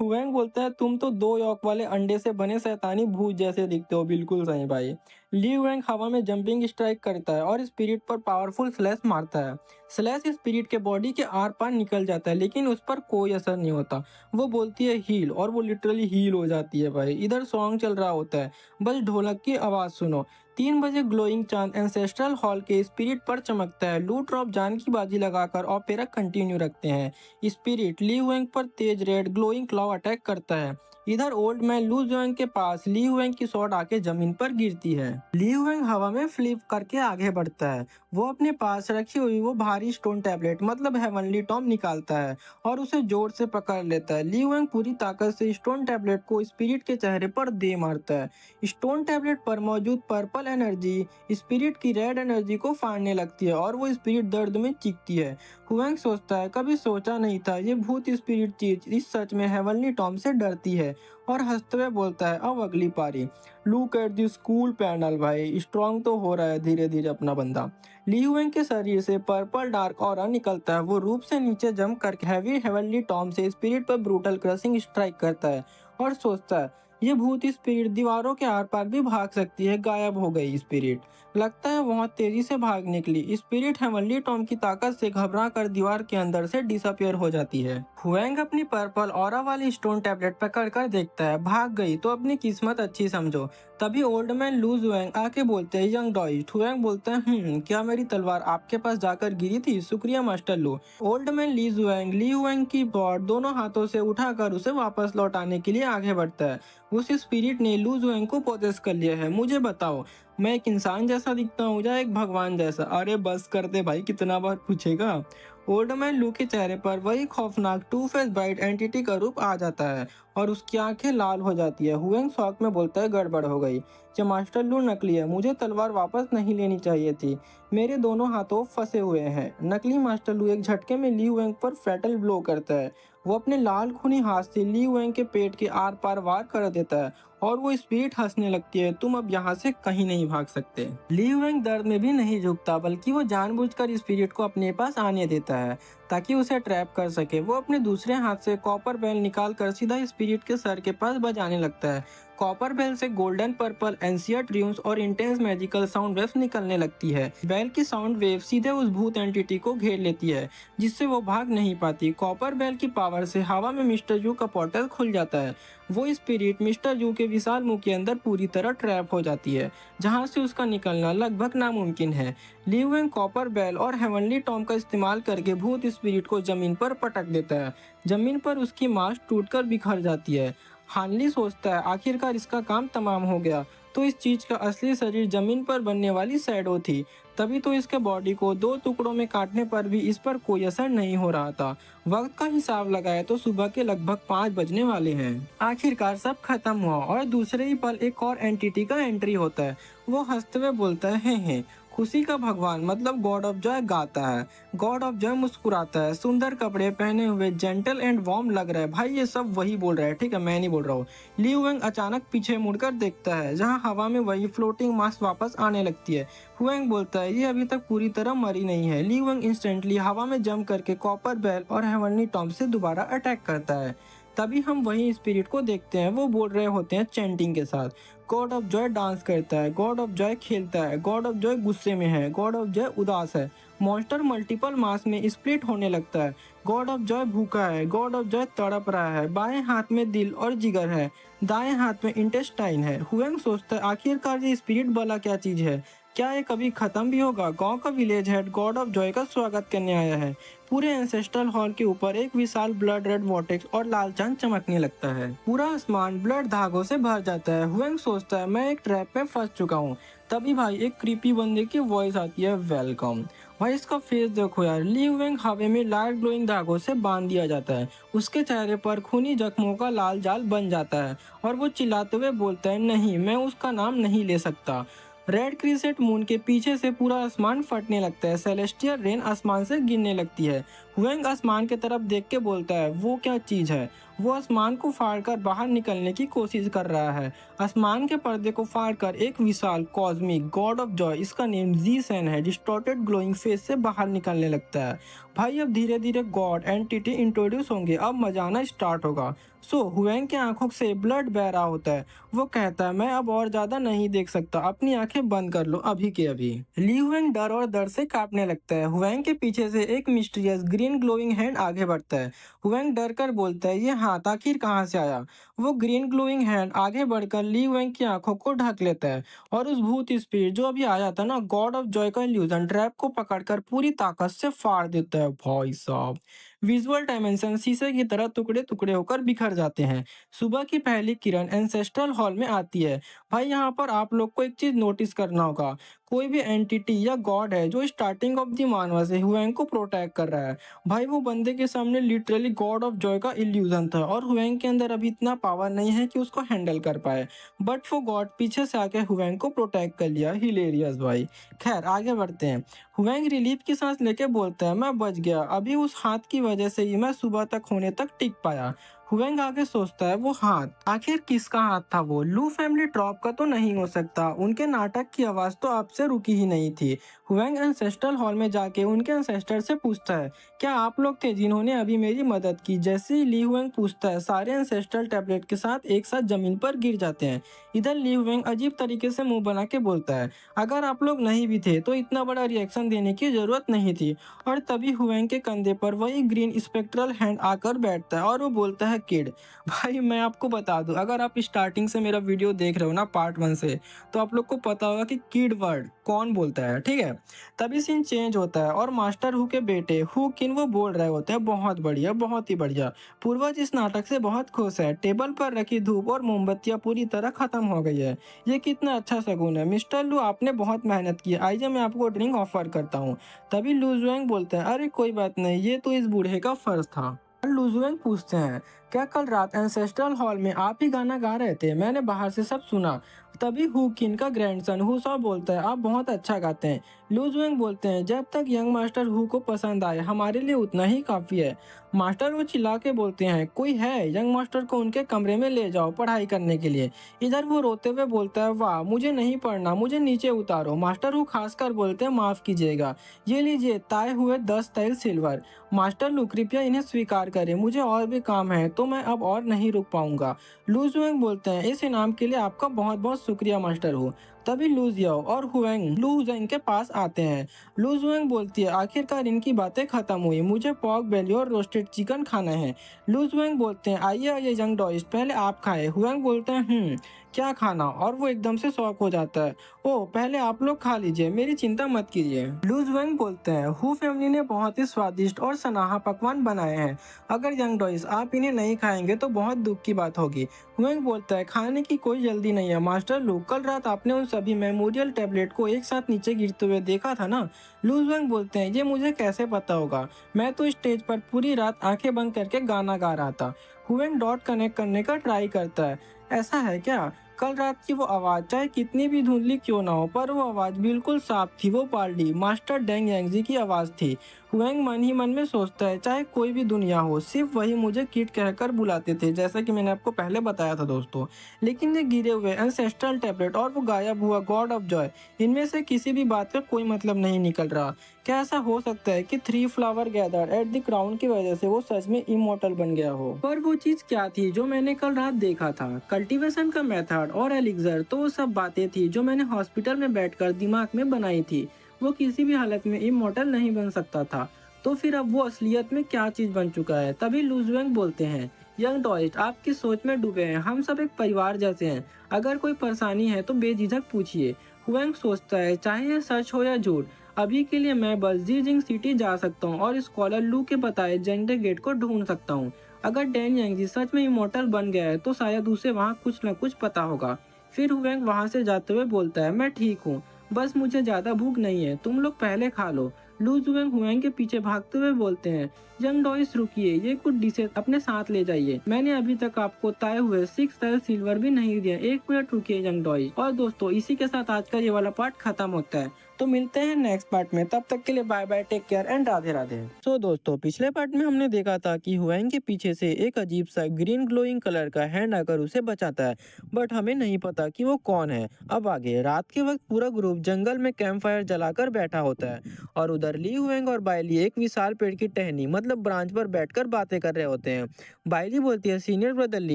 हुएंग बोलता है तुम तो दो यॉक वाले अंडे से बने शैतानी भूत जैसे दिखते हो। बिल्कुल सही भाई। ली हुएंग हवा में जंपिंग स्ट्राइक करता है और स्पिरिट पर पावरफुल स्लैश मारता है। स्लैश स्पिरिट के बॉडी के आर पार निकल जाता है लेकिन उस पर कोई असर नहीं होता। वो बोलती है हील और वो लिटरली हील हो जाती है भाई। इधर सॉन्ग चल रहा होता है, बस ढोलक की आवाज सुनो। 3 बजे ग्लोइंग चांद एंसेस्ट्रल हॉल के स्पिरिट पर चमकता है। लूट रॉब जान की बाजी लगाकर ऑपेरा कंटिन्यू रखते हैं। स्पिरिट ली हुएंग पर तेज रेड ग्लोइंग क्लाव अटैक करता है। इधर ओल्ड मैन लू जुएंग के पास ली हुएंग की शॉट आके जमीन पर गिरती है। ली हुएंग हवा में फ्लिप करके आगे बढ़ता है। वो अपने पास रखी हुई वो भारी स्टोन टैबलेट मतलब हेवनली टॉम निकालता है और उसे जोर से पकड़ लेता है। ली हुएंग पूरी ताकत से स्टोन टैबलेट को स्पिरिट के चेहरे पर दे मारता है। स्टोन टैबलेट पर मौजूद पर्पल एनर्जी स्पिरिट की रेड एनर्जी को फाड़ने लगती है और वो स्पिरिट दर्द में चीखती है। हुएंग सोचता है कभी सोचा नहीं था ये भूत स्पिरिट चीज इस सच में हेवनली टॉम से डरती है और हंसते हुए बोलता है अब अगली पारी। Look at this cool panel भाई स्ट्रांग तो हो रहा है धीरे धीरे अपना बंदा। ली हुएंग के शरीर से पर्पल डार्क ऑरा निकलता है। वो रूप से नीचे जंप करके हैवी हेवनली टॉम से स्पिरिट पर ब्रूटल क्रशिंग स्ट्राइक करता है और सोचता है ये भूत स्पिरिट दीवारों के आर पार भी भाग सकती है। गायब हो गई स्पिरिट। लगता है बहुत तेजी से भाग निकली। स्पिरिट हेवनली टॉम की ताकत से घबरा कर दीवार के अंदर से डिसअपियर हो जाती है। हुएंग अपनी पर्पल ऑरा वाली स्टोन टैबलेट पकड़ कर देखता है भाग गई तो अपनी किस्मत अच्छी समझो। तभी ओल्ड मैन लू जुएंग आके बोलते हैं यंग डॉइज। हुएंग बोलते हैं क्या मेरी तलवार आपके पास जाकर गिरी थी? शुक्रिया मास्टर लू। ओल्ड मैन ली हुएंग की बॉड दोनों हाथों से उठाकर उसे वापस लौटाने के लिए आगे बढ़ता है। उस स्पिरिट ने लू जुएंग को पोजेस कर लिया है। मुझे बताओ मैं एक इंसान जैसा दिखता हूँ या एक भगवान जैसा? अरे बस कर दे भाई कितना बार पूछेगा। ओल्ड मैन लू के चेहरे पर वही खौफनाक टू फेस ब्राइट एंटिटी का रूप आ जाता है और उसकी आंखें लाल हो जाती है। हुएंग शॉक में बोलता है गड़बड़ हो गई। ये मास्टर लू नकली है। मुझे तलवार वापस नहीं लेनी चाहिए थी। मेरे दोनों हाथों फंसे हुए हैं। नकली मास्टर लू एक झटके में ली हुएंग पर फैटल ब्लो करता है। वो अपने लाल खूनी हाथ से ली हुएंग के पेट के आर पार वार कर देता है और वो स्पिरिट हंसने लगती है। तुम अब यहाँ से कहीं नहीं भाग सकते। ली हुएंग दर्द में भी नहीं झुकता बल्कि वो जानबूझकर स्पिरिट को अपने पास आने देता है ताकि उसे ट्रैप कर सके। वो अपने दूसरे हाथ से कॉपर बेल निकाल कर सीधा स्पिरिट के सर के पास बजाने लगता है। कॉपर बेल से गोल्डन पर्पल एंशियंट ट्यून्स और इंटेंस मैजिकल साउंड वेव्स निकलने लगती है। बेल की साउंड वेव सीधे उस भूत एंटिटी को घेर लेती है जिससे वो भाग नहीं पाती। कॉपर बेल की पावर से हवा में मिस्टर जू का पोर्टल खुल जाता है। वो स्पिरिट मिस्टर जू के विशाल मुंह के अंदर पूरी तरह ट्रैप हो जाती है जहां से उसका निकलना लगभग नामुमकिन है। ली हुएंग कॉपर बेल और हेवनली टॉम का इस्तेमाल करके भूत स्पिरिट को जमीन पर पटक देता है। जमीन पर उसकी मांस टूटकर बिखर जाती है। हानली सोचता है आखिरकार इसका काम तमाम हो गया। तो इस चीज का असली शरीर जमीन पर बनने वाली शैडो थी। तभी तो इसके बॉडी को दो टुकड़ों में काटने पर भी इस पर कोई असर नहीं हो रहा था। वक्त का हिसाब लगाए तो सुबह के लगभग 5 बजने वाले हैं। आखिरकार सब खत्म हुआ और दूसरे ही पल एक और एंटिटी का एंट्री होता है। वो हंसते हुए बोलता है हे खुशी का भगवान मतलब गॉड ऑफ जॉय गाता है। गॉड ऑफ जॉय मुस्कुराता है। सुंदर कपड़े पहने हुए जेंटल एंड वार्म लग रहा है। भाई ये सब वही बोल रहा है ठीक है मैं नहीं बोल रहा हूँ। ली हुएंग अचानक पीछे मुड़कर देखता है जहाँ हवा में वही फ्लोटिंग मास वापस आने लगती है। हुएंग बोलता है ये अभी तक पूरी तरह मरी नहीं है। ली हुएंग इंस्टेंटली हवा में जंप करके कॉपर बेल और हेवनली टॉम से दोबारा अटैक करता है। तभी हम वही स्पिरिट को देखते हैं। वो बोल रहे होते हैं चैंटिंग के साथ। गॉड ऑफ जॉय डांस करता है। गॉड ऑफ जॉय खेलता है। गॉड ऑफ जॉय गुस्से में है। गॉड ऑफ जॉय उदास है। मॉन्स्टर मल्टीपल मास में स्प्लिट होने लगता है। गॉड ऑफ जॉय भूखा है। गॉड ऑफ जॉय तड़प रहा है। बाएं हाथ में दिल और जिगर है। दाएं हाथ में इंटेस्टाइन है। हुएंग सोचता है आखिरकार ये स्पिरिट वाला क्या चीज है? क्या ये कभी खत्म भी होगा? गांव का village head God of Joy का स्वागत करने आया है। पूरे एंसेस्ट्रल हॉल के ऊपर एक विशाल ब्लड रेड वॉटेक्स और लाल चांद चमकने लगता है। पूरा आसमान ब्लड धागों से भर जाता है। हुएंग सोचता है मैं एक ट्रैप में फंस चुका हूँ। तभी भाई एक क्रीपी बंदे की वॉइस आती है वेलकम। भाई इसका फेस देखो यार। ली हुएंग हवा में लाइट ग्लोइंग धागों से बांध दिया जाता है। उसके चेहरे पर खूनी जख्मों का लाल जाल बन जाता है और वो चिल्लाते हुए बोलता है नहीं मैं उसका नाम नहीं ले सकता। रेड क्रिसेंट मून के पीछे से पूरा आसमान फटने लगता है। सेलेस्टियल रेन आसमान से गिरने लगती है। हुएंग आसमान की तरफ देख के बोलता है वो क्या चीज है? वो आसमान को फाड़कर बाहर निकलने की कोशिश कर रहा है। आसमान के पर्दे को फाड़कर एक विशाल कॉस्मिक गॉड ऑफ जॉय इसका नेम जी सेन है डिस्टॉर्टेड ग्लोइंग फेस से बाहर निकलने लगता है। भाई अब धीरे धीरे गॉड एंटिटी इंट्रोड्यूस होंगे। अब मजा आना स्टार्ट होगा। हुएंग की आंखों से ब्लड बह रहा होता है। वो कहता है मैं अब और ज्यादा नहीं देख सकता। अपनी आंखें बंद कर लो अभी के अभी। ली हुएंग डर और दर्द से कांपने लगता है। हुएंग के पीछे से एक मिस्टीरियस ग्रीन ग्लोइंग हैंड आगे बढ़ता है। हुएंग डर कर बोलता है ये हाथ आखिर कहाँ से आया? वो ग्रीन ग्लोइंग हैंड आगे बढ़कर ली हुएंग की आंखों को ढक लेता है और उस भूत स्पिरिट जो अभी आया था ना गॉड ऑफ जॉय का इल्यूजन ट्रैप को पकड़कर पूरी ताकत से फाड़ देता है। भाई साहब विजुअल डायमेंशन शीशे की तरह टुकड़े टुकड़े होकर बिखर जाते हैं। सुबह की पहली किरण एंसेस्ट्रल हॉल में आती है। भाई यहाँ पर आप लोग को एक चीज नोटिस करना होगा, कोई भी एंटिटी या गॉड है जो स्टार्टिंग ऑफ द मानवा से हुएंग को प्रोटेक्ट कर रहा है। भाई वो बंदे के सामने लिटरली गॉड ऑफ जॉय का इल्यूजन था और हुएंग के अंदर अभी इतना पावर नहीं है कि उसको हैंडल कर पाए, बट वो गॉड पीछे से आके हुएंग को प्रोटेक्ट कर लिया। हिलेरियस भाई। खैर आगे बढ़ते हैं। हुएंग रिलीफ की सांस लेके बोलता है, मैं बच गया, अभी उस हाथ की वजह से ही मैं सुबह तक होने तक टिक पाया। हुएंग आगे सोचता है, वो हाथ आखिर किसका हाथ था? वो लू फैमिली ट्रॉप का तो नहीं हो सकता, उनके नाटक की आवाज तो आपसे रुकी ही नहीं थी। हुएंग एंसेस्ट्रल हॉल में जाके उनके एंसेस्टर से पूछता है, क्या आप लोग थे जिन्होंने अभी मेरी मदद की? जैसे ही ली हुएंग पूछता है, सारे एंसेस्ट्रल टैबलेट के साथ एक साथ जमीन पर गिर जाते हैं। इधर ली हुएंग अजीब तरीके से मुंह बना के बोलता है, अगर आप लोग नहीं भी थे तो इतना बड़ा रिएक्शन देने की जरूरत नहीं थी। और तभी हुएंग के कंधे पर वही ग्रीन स्पेक्ट्रल हैंड आकर बैठता है और वो बोलता है, किड। भाई मैं आपको बता दूं, अगर आप स्टार्टिंग से मेरा वीडियो देख रहे हो ना पार्ट 1 से, तो आप लोग को पता होगा कि किड वर्ड कौन बोलता है, ठीक है। तभी सीन चेंज होता है और मास्टर हु के बेटे हु किन वो बोल रहे होते हैं, बहुत बढ़िया, बहुत ही बढ़िया। पूर्वज इस नाटक से बहुत खुश है, टेबल पर रखी धूप और मोमबत्तियां पूरी तरह खत्म हो गई है। ये कितना अच्छा शगुन है मिस्टर लू, आपने बहुत मेहनत की, आइए मैं आपको ड्रिंक ऑफर करता हूँ। तभी लू जुएंग बोलते हैं, अरे कोई बात नहीं, ये तो इस बूढ़े का फर्ज था। लू जुएंग पूछते हैं, क्या कल रात एंसेस्ट्रल हॉल में आप ही गाना गा रहे थे? मैंने बाहर से सब सुना। तभी हु किन का ग्रैंडसन हु सॉ बोलता है, आप बहुत अच्छा गाते हैं। लू जुएंग बोलते हैं, जब तक यंग मास्टर हु को पसंद आए हमारे लिए उतना ही काफी है। मास्टर वो चिल्ला के बोलते हैं, कोई है? यंग मास्टर को उनके कमरे में ले जाओ पढ़ाई करने के लिए। इधर वो रोते हुए बोलता है, वाह मुझे नहीं पढ़ना, मुझे नीचे उतारो। मास्टर हु खासकर बोलते हैं, माफ कीजिएगा, ये लीजिए ताए हुए 10 तैल सिल्वर। मास्टर लू कृपया इन्हें स्वीकार करें, मुझे और भी काम है तो मैं अब और नहीं रुक पाऊंगा। लू जुएंग बोलते हैं, इस इनाम के लिए आपका बहुत बहुत शुक्रिया मास्टर हु। तभी लू जियाओ और हुएंग लू जुएंग के पास आते हैं। लू जुएंग बोलती है, आखिरकार इनकी बातें खत्म हुई, मुझे पॉर्क बेली और रोस्टेड चिकन खाना है। लू जुएंग बोलते हैं, आइए आइए यंग डॉइस्ट, पहले आप खाए। हुएंग बोलते हैं, क्या खाना? और वो एकदम से शॉक हो जाता है, ओह पहले आप लोग खा लीजिए, मेरी चिंता मत कीजिए। लू जुएंग बोलते हैं, हु फैमिली ने बहुत ही स्वादिष्ट और सनाहा पकवान बनाए हैं, अगर यंग डॉइस आप इन्हें नहीं खाएंगे तो बहुत दुख की बात होगी। हुएंग बोलता है, खाने की कोई जल्दी नहीं है मास्टर लू, कल रात आपने उन सभी मेमोरियल टैबलेट को एक साथ नीचे गिरते हुए देखा था ना? लू जुएंग बोलते हैं, ये मुझे कैसे पता होगा, मैं तो स्टेज पर पूरी रात आंखें बंद करके गाना गा रहा था। हुएंग डॉट कनेक्ट करने का ट्राई करता है, ऐसा है क्या? कल रात की वो आवाज चाहे कितनी भी धुंधली क्यों ना हो, पर वो आवाज बिल्कुल साफ थी, वो पार्टी मास्टर डेंग यांगजी की आवाज थी। हुएंग मन ही मन में सोचता है, चाहे कोई भी दुनिया हो, सिर्फ वही मुझे किड कहकर बुलाते थे, जैसा कि मैंने आपको पहले बताया था दोस्तों। लेकिन ये गिरे हुए एंसेस्ट्रल टैबलेट और वो गायब हुआ गॉड ऑफ जॉय, इनमें से किसी भी बात का कोई मतलब नहीं निकल रहा। क्या ऐसा हो सकता है कि 3 flower gathered at the crown की वजह से वो सच में इमोर्टल बन गया हो? पर वो चीज क्या थी जो मैंने कल रात देखा था? कल्टीवेशन का मेथड और एलिक्सर तो वो सब बातें थी जो मैंने हॉस्पिटल में बैठकर दिमाग में बनाई थी। वो किसी भी हालत में इमोर्टल नहीं बन सकता था, तो फिर अब वो असलियत में क्या चीज बन चुका है? तभी लू जुएंग बोलते हैं, यंग डॉइस्ट आपकी सोच में डूबे हैं, हम सब एक परिवार जैसे हैं, अगर कोई परेशानी है तो बेझिझक पूछिए। हुएंग सोचता है, चाहे ये सच हो या झूठ, अभी के लिए मैं बस जीजिंग सिटी जा सकता हूँ और स्कॉलर लू के बताए जेंगडे गेट को ढूंढ सकता हूँ। अगर डैन यांगजी सच में इमोर्टल बन गया है तो शायद उसे वहाँ कुछ न कुछ पता होगा। फिर हुएंग वहाँ से जाते हुए बोलता है, मैं ठीक हूँ, बस मुझे ज्यादा भूख नहीं है, तुम लोग पहले खा लो। लू जुएंग हुएंग के पीछे भागते हुए बोलते हैं, यंग डॉइस रुकिए, ये कुछ डिशेज अपने साथ ले जाइए, मैंने अभी तक आपको ताए हुए 6 तैल सिल्वर भी नहीं दिया, 1 मिनट रुकिए यंग डॉइस। और दोस्तों इसी के साथ आज का ये वाला पार्ट खत्म होता है, तो मिलते हैं नेक्स्ट पार्ट में, तब तक के लिए bye bye, take care and Radhe Radhe. तो दोस्तों पिछले पार्ट में हमने देखा था कि हुएंग के पीछे से एक अजीब सा ग्रीन ग्लोइंग कलर का हैंड आकर उसे बचाता है, बट हमें नहीं पता कि वो कौन है। अब आगे रात के वक्त पूरा ग्रुप जंगल में कैंप फायर जलाकर बैठा होता है और उधर ली हुएंग और बायली एक विशाल पेड़ की टहनी मतलब ब्रांच पर बैठकर बातें कर रहे होते हैं। बायली बोलती है, सीनियर ब्रदर ली,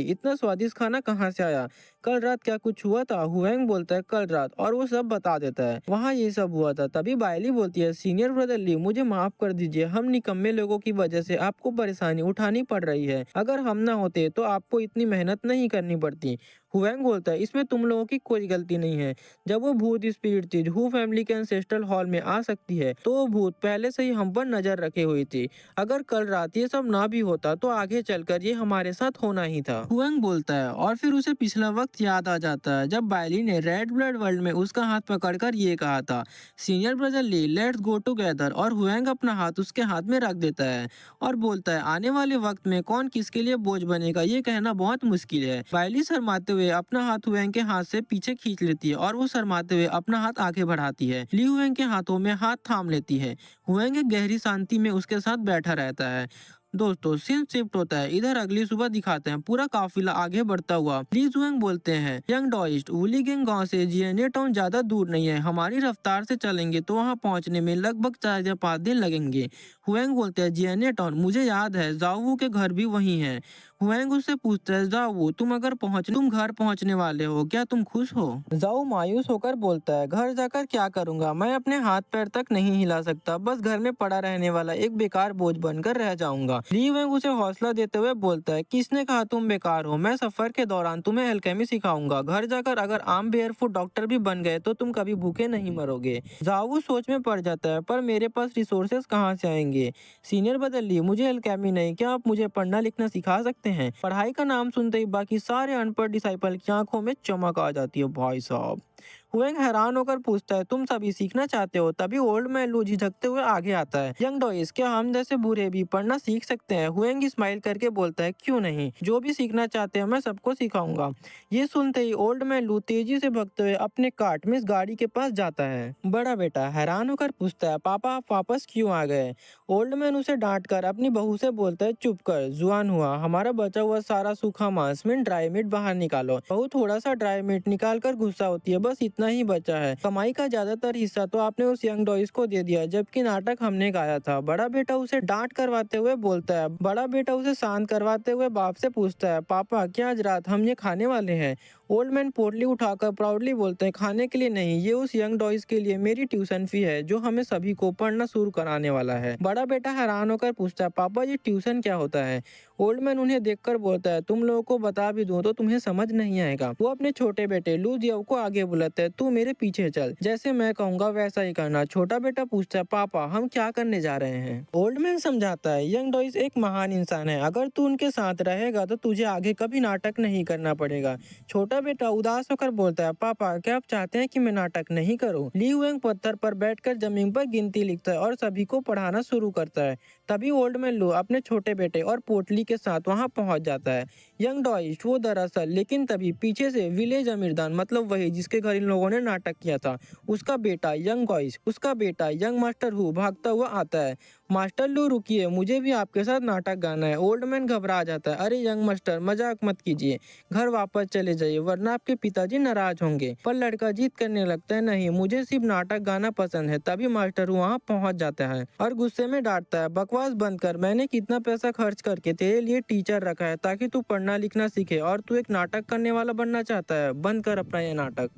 इतना स्वादिष्ट खाना कहाँ से आया? कल रात क्या कुछ हुआ था? हुएंग बोलता है, कल रात, और वो सब बता देता है वहाँ ये सब हुआ था। तभी बायली बोलती है, सीनियर ब्रदर ली मुझे माफ कर दीजिए, हम निकम्मे लोगों की वजह से आपको परेशानी उठानी पड़ रही है, अगर हम ना होते तो आपको इतनी मेहनत नहीं करनी पड़ती। हुएंग बोलता है इसमें तुम लोगों की कोई गलती नहीं है। जब वो भूत स्पिरिट चीज हु फैमिली के एंसेस्ट्रल हॉल में आ सकती है तो वो भूत पहले से ही हम पर नजर रखे हुई थी। अगर कल रात ये सब ना भी होता तो आगे चलकर ये हमारे साथ होना ही था। हुएंग बोलता है और फिर उसे पिछला वक्त याद आ जाता है जब बायली ने रेड ब्लड वर्ल्ड में उसका हाथ पकड़कर ये कहा था, senior brother Li let's go together. और हुएंग अपना हाथ उसके हाथ में रख देता है और बोलता है आने वाले वक्त में कौन किसके लिए बोझ बनेगा ये कहना बहुत मुश्किल है। बायली शर्माते हुए अपना हाथ हुएंग के हाथ से पीछे खींच लेती है और वो शर्माते हुए अपना हाथ आगे बढ़ाती है। ली हुएंग के हाथों में हाथ थाम लेती है। हुएंग एक गहरी शांति में उसके साथ बैठा रहता है। दोस्तों सीन शिफ्ट होता है, इधर अगली सुबह दिखाते हैं पूरा काफिला आगे बढ़ता हुआ। ली जुएंग बोलते हैं यंग डॉइस्ट वुलिगेंग गांव से जियने टाउन ज्यादा दूर नहीं है, हमारी रफ्तार से चलेंगे तो वहां पहुंचने में लगभग 4 या 5 दिन लगेंगे। हुएंग बोलते हैं जियने टाउन मुझे याद है, जाओ के घर भी वही है। हुएंग उससे पूछता है जाओ तुम घर पहुंचने वाले हो, क्या तुम खुश हो? जाओ मायूस होकर बोलता है घर जाकर क्या करूंगा, मैं अपने हाथ पैर तक नहीं हिला सकता, बस घर में पड़ा रहने वाला एक बेकार बोझ बनकर रह जाऊंगा। ली वेंग उसे हौसला देते हुए बोलता है किसने कहा तुम बेकार हो, मैं सफर के दौरान तुम्हें एल्केमी सिखाऊंगा, घर जाकर अगर आम बेयरफुट डॉक्टर भी बन गए तो तुम कभी भूखे नहीं मरोगे। जाओ सोच में पड़ जाता है पर मेरे पास रिसोर्सेस कहाँ से आएंगे? सीनियर बदल ली मुझे एल्केमी नहीं, क्या आप मुझे पढ़ना लिखना सिखा सकते हैं? पढ़ाई का नाम सुनते ही बाकी सारे अनपढ़ डिसाइपल की आंखों में चमक आ जाती है। भाई साहब हुएंग हैरान होकर पूछता है तुम सभी सीखना चाहते हो? तभी ओल्ड मैन लू झिझकते हुए आगे आता है। यंग डॉइस क्या हम जैसे बूढ़े भी पढ़ना सीख सकते हैं? हुएंग स्माइल करके बोलता है क्यों नहीं, जो भी सीखना चाहते हैं मैं सबको सिखाऊंगा। ये सुनते ही ओल्ड मैन लू तेजी से भगते हुए अपने कार्ट में इस गाड़ी के पास जाता है। बड़ा बेटा हैरान होकर पूछता है पापा आप वापस क्यों आ गए? ओल्ड मैन उसे डांट कर अपनी बहू से बोलता है चुप कर जुआन हुआ, हमारा बचा हुआ सारा सूखा मांस में ड्राई मीट बाहर निकालो। बहू थोड़ा सा ड्राई मीट निकाल कर गुस्सा होती है, बस इतना ही बचा है, कमाई का ज्यादातर हिस्सा तो आपने उस यंग डॉइस को दे दिया जबकि नाटक हमने गाया था। बड़ा बेटा उसे डांट करवाते हुए बोलता है। बड़ा बेटा उसे शांत करवाते हुए बाप से पूछता है पापा क्या आज रात हम ये खाने वाले हैं? ओल्ड मैन पोटली उठाकर प्राउडली बोलते हैं खाने के लिए नहीं, ये उस यंग डॉइस के लिए मेरी ट्यूशन फी है जो हमें सभी को पढ़ना शुरू कराने वाला है। बड़ा बेटा हैरान होकर पूछता है पापा ये ट्यूशन क्या होता है? ओल्ड मैन उन्हें देखकर बोलता है तुम लोगों को बता भी दूं तो तुम्हें समझ नहीं आएगा। वो अपने छोटे बेटे लू जियाओ को आगे बुलाता है तू मेरे पीछे चल, जैसे मैं कहूंगा वैसा ही करना। छोटा बेटा पूछता है पापा हम क्या करने जा रहे हैं? ओल्ड मैन समझाता है यंग डॉइस एक महान इंसान है, अगर तू उनके साथ रहेगा तो तुझे आगे कभी नाटक नहीं करना पड़ेगा। छोटा बेटा उदास होकर बोलता है पापा क्या आप चाहते हैं कि मैं नाटक नहीं करूं? ली वेंग पत्थर पर बैठकर जमीन पर गिनती लिखता है और सभी को पढ़ाना शुरू करता है। तभी ओल्ड मैन लू अपने छोटे बेटे और पोटली के साथ वहां पहुंच जाता है। यंग डॉइस्ट वो दरअसल लेकिन तभी पीछे से विलेज अमीरदान मतलब वही जिसके घर इन लोगों ने नाटक किया था उसका बेटा यंग मास्टर हु भागता हुआ आता है। मास्टर लू रुकिए मुझे भी आपके साथ नाटक गाना है। ओल्ड मैन घबरा जाता है अरे यंग मास्टर मजाक मत कीजिए, घर वापस चले जाइए वरना आपके पिताजी नाराज होंगे। पर लड़का जीत करने लगता है नहीं मुझे सिर्फ नाटक गाना पसंद है। तभी मास्टर वहाँ पहुँच जाता है और गुस्से में डांटता है बकवास बंद कर, मैंने कितना पैसा खर्च करके तेरे लिए टीचर रखा है ताकि तू पढ़ना लिखना सीखे और तू एक नाटक करने वाला बनना चाहता है, बंद कर अपना ये नाटक।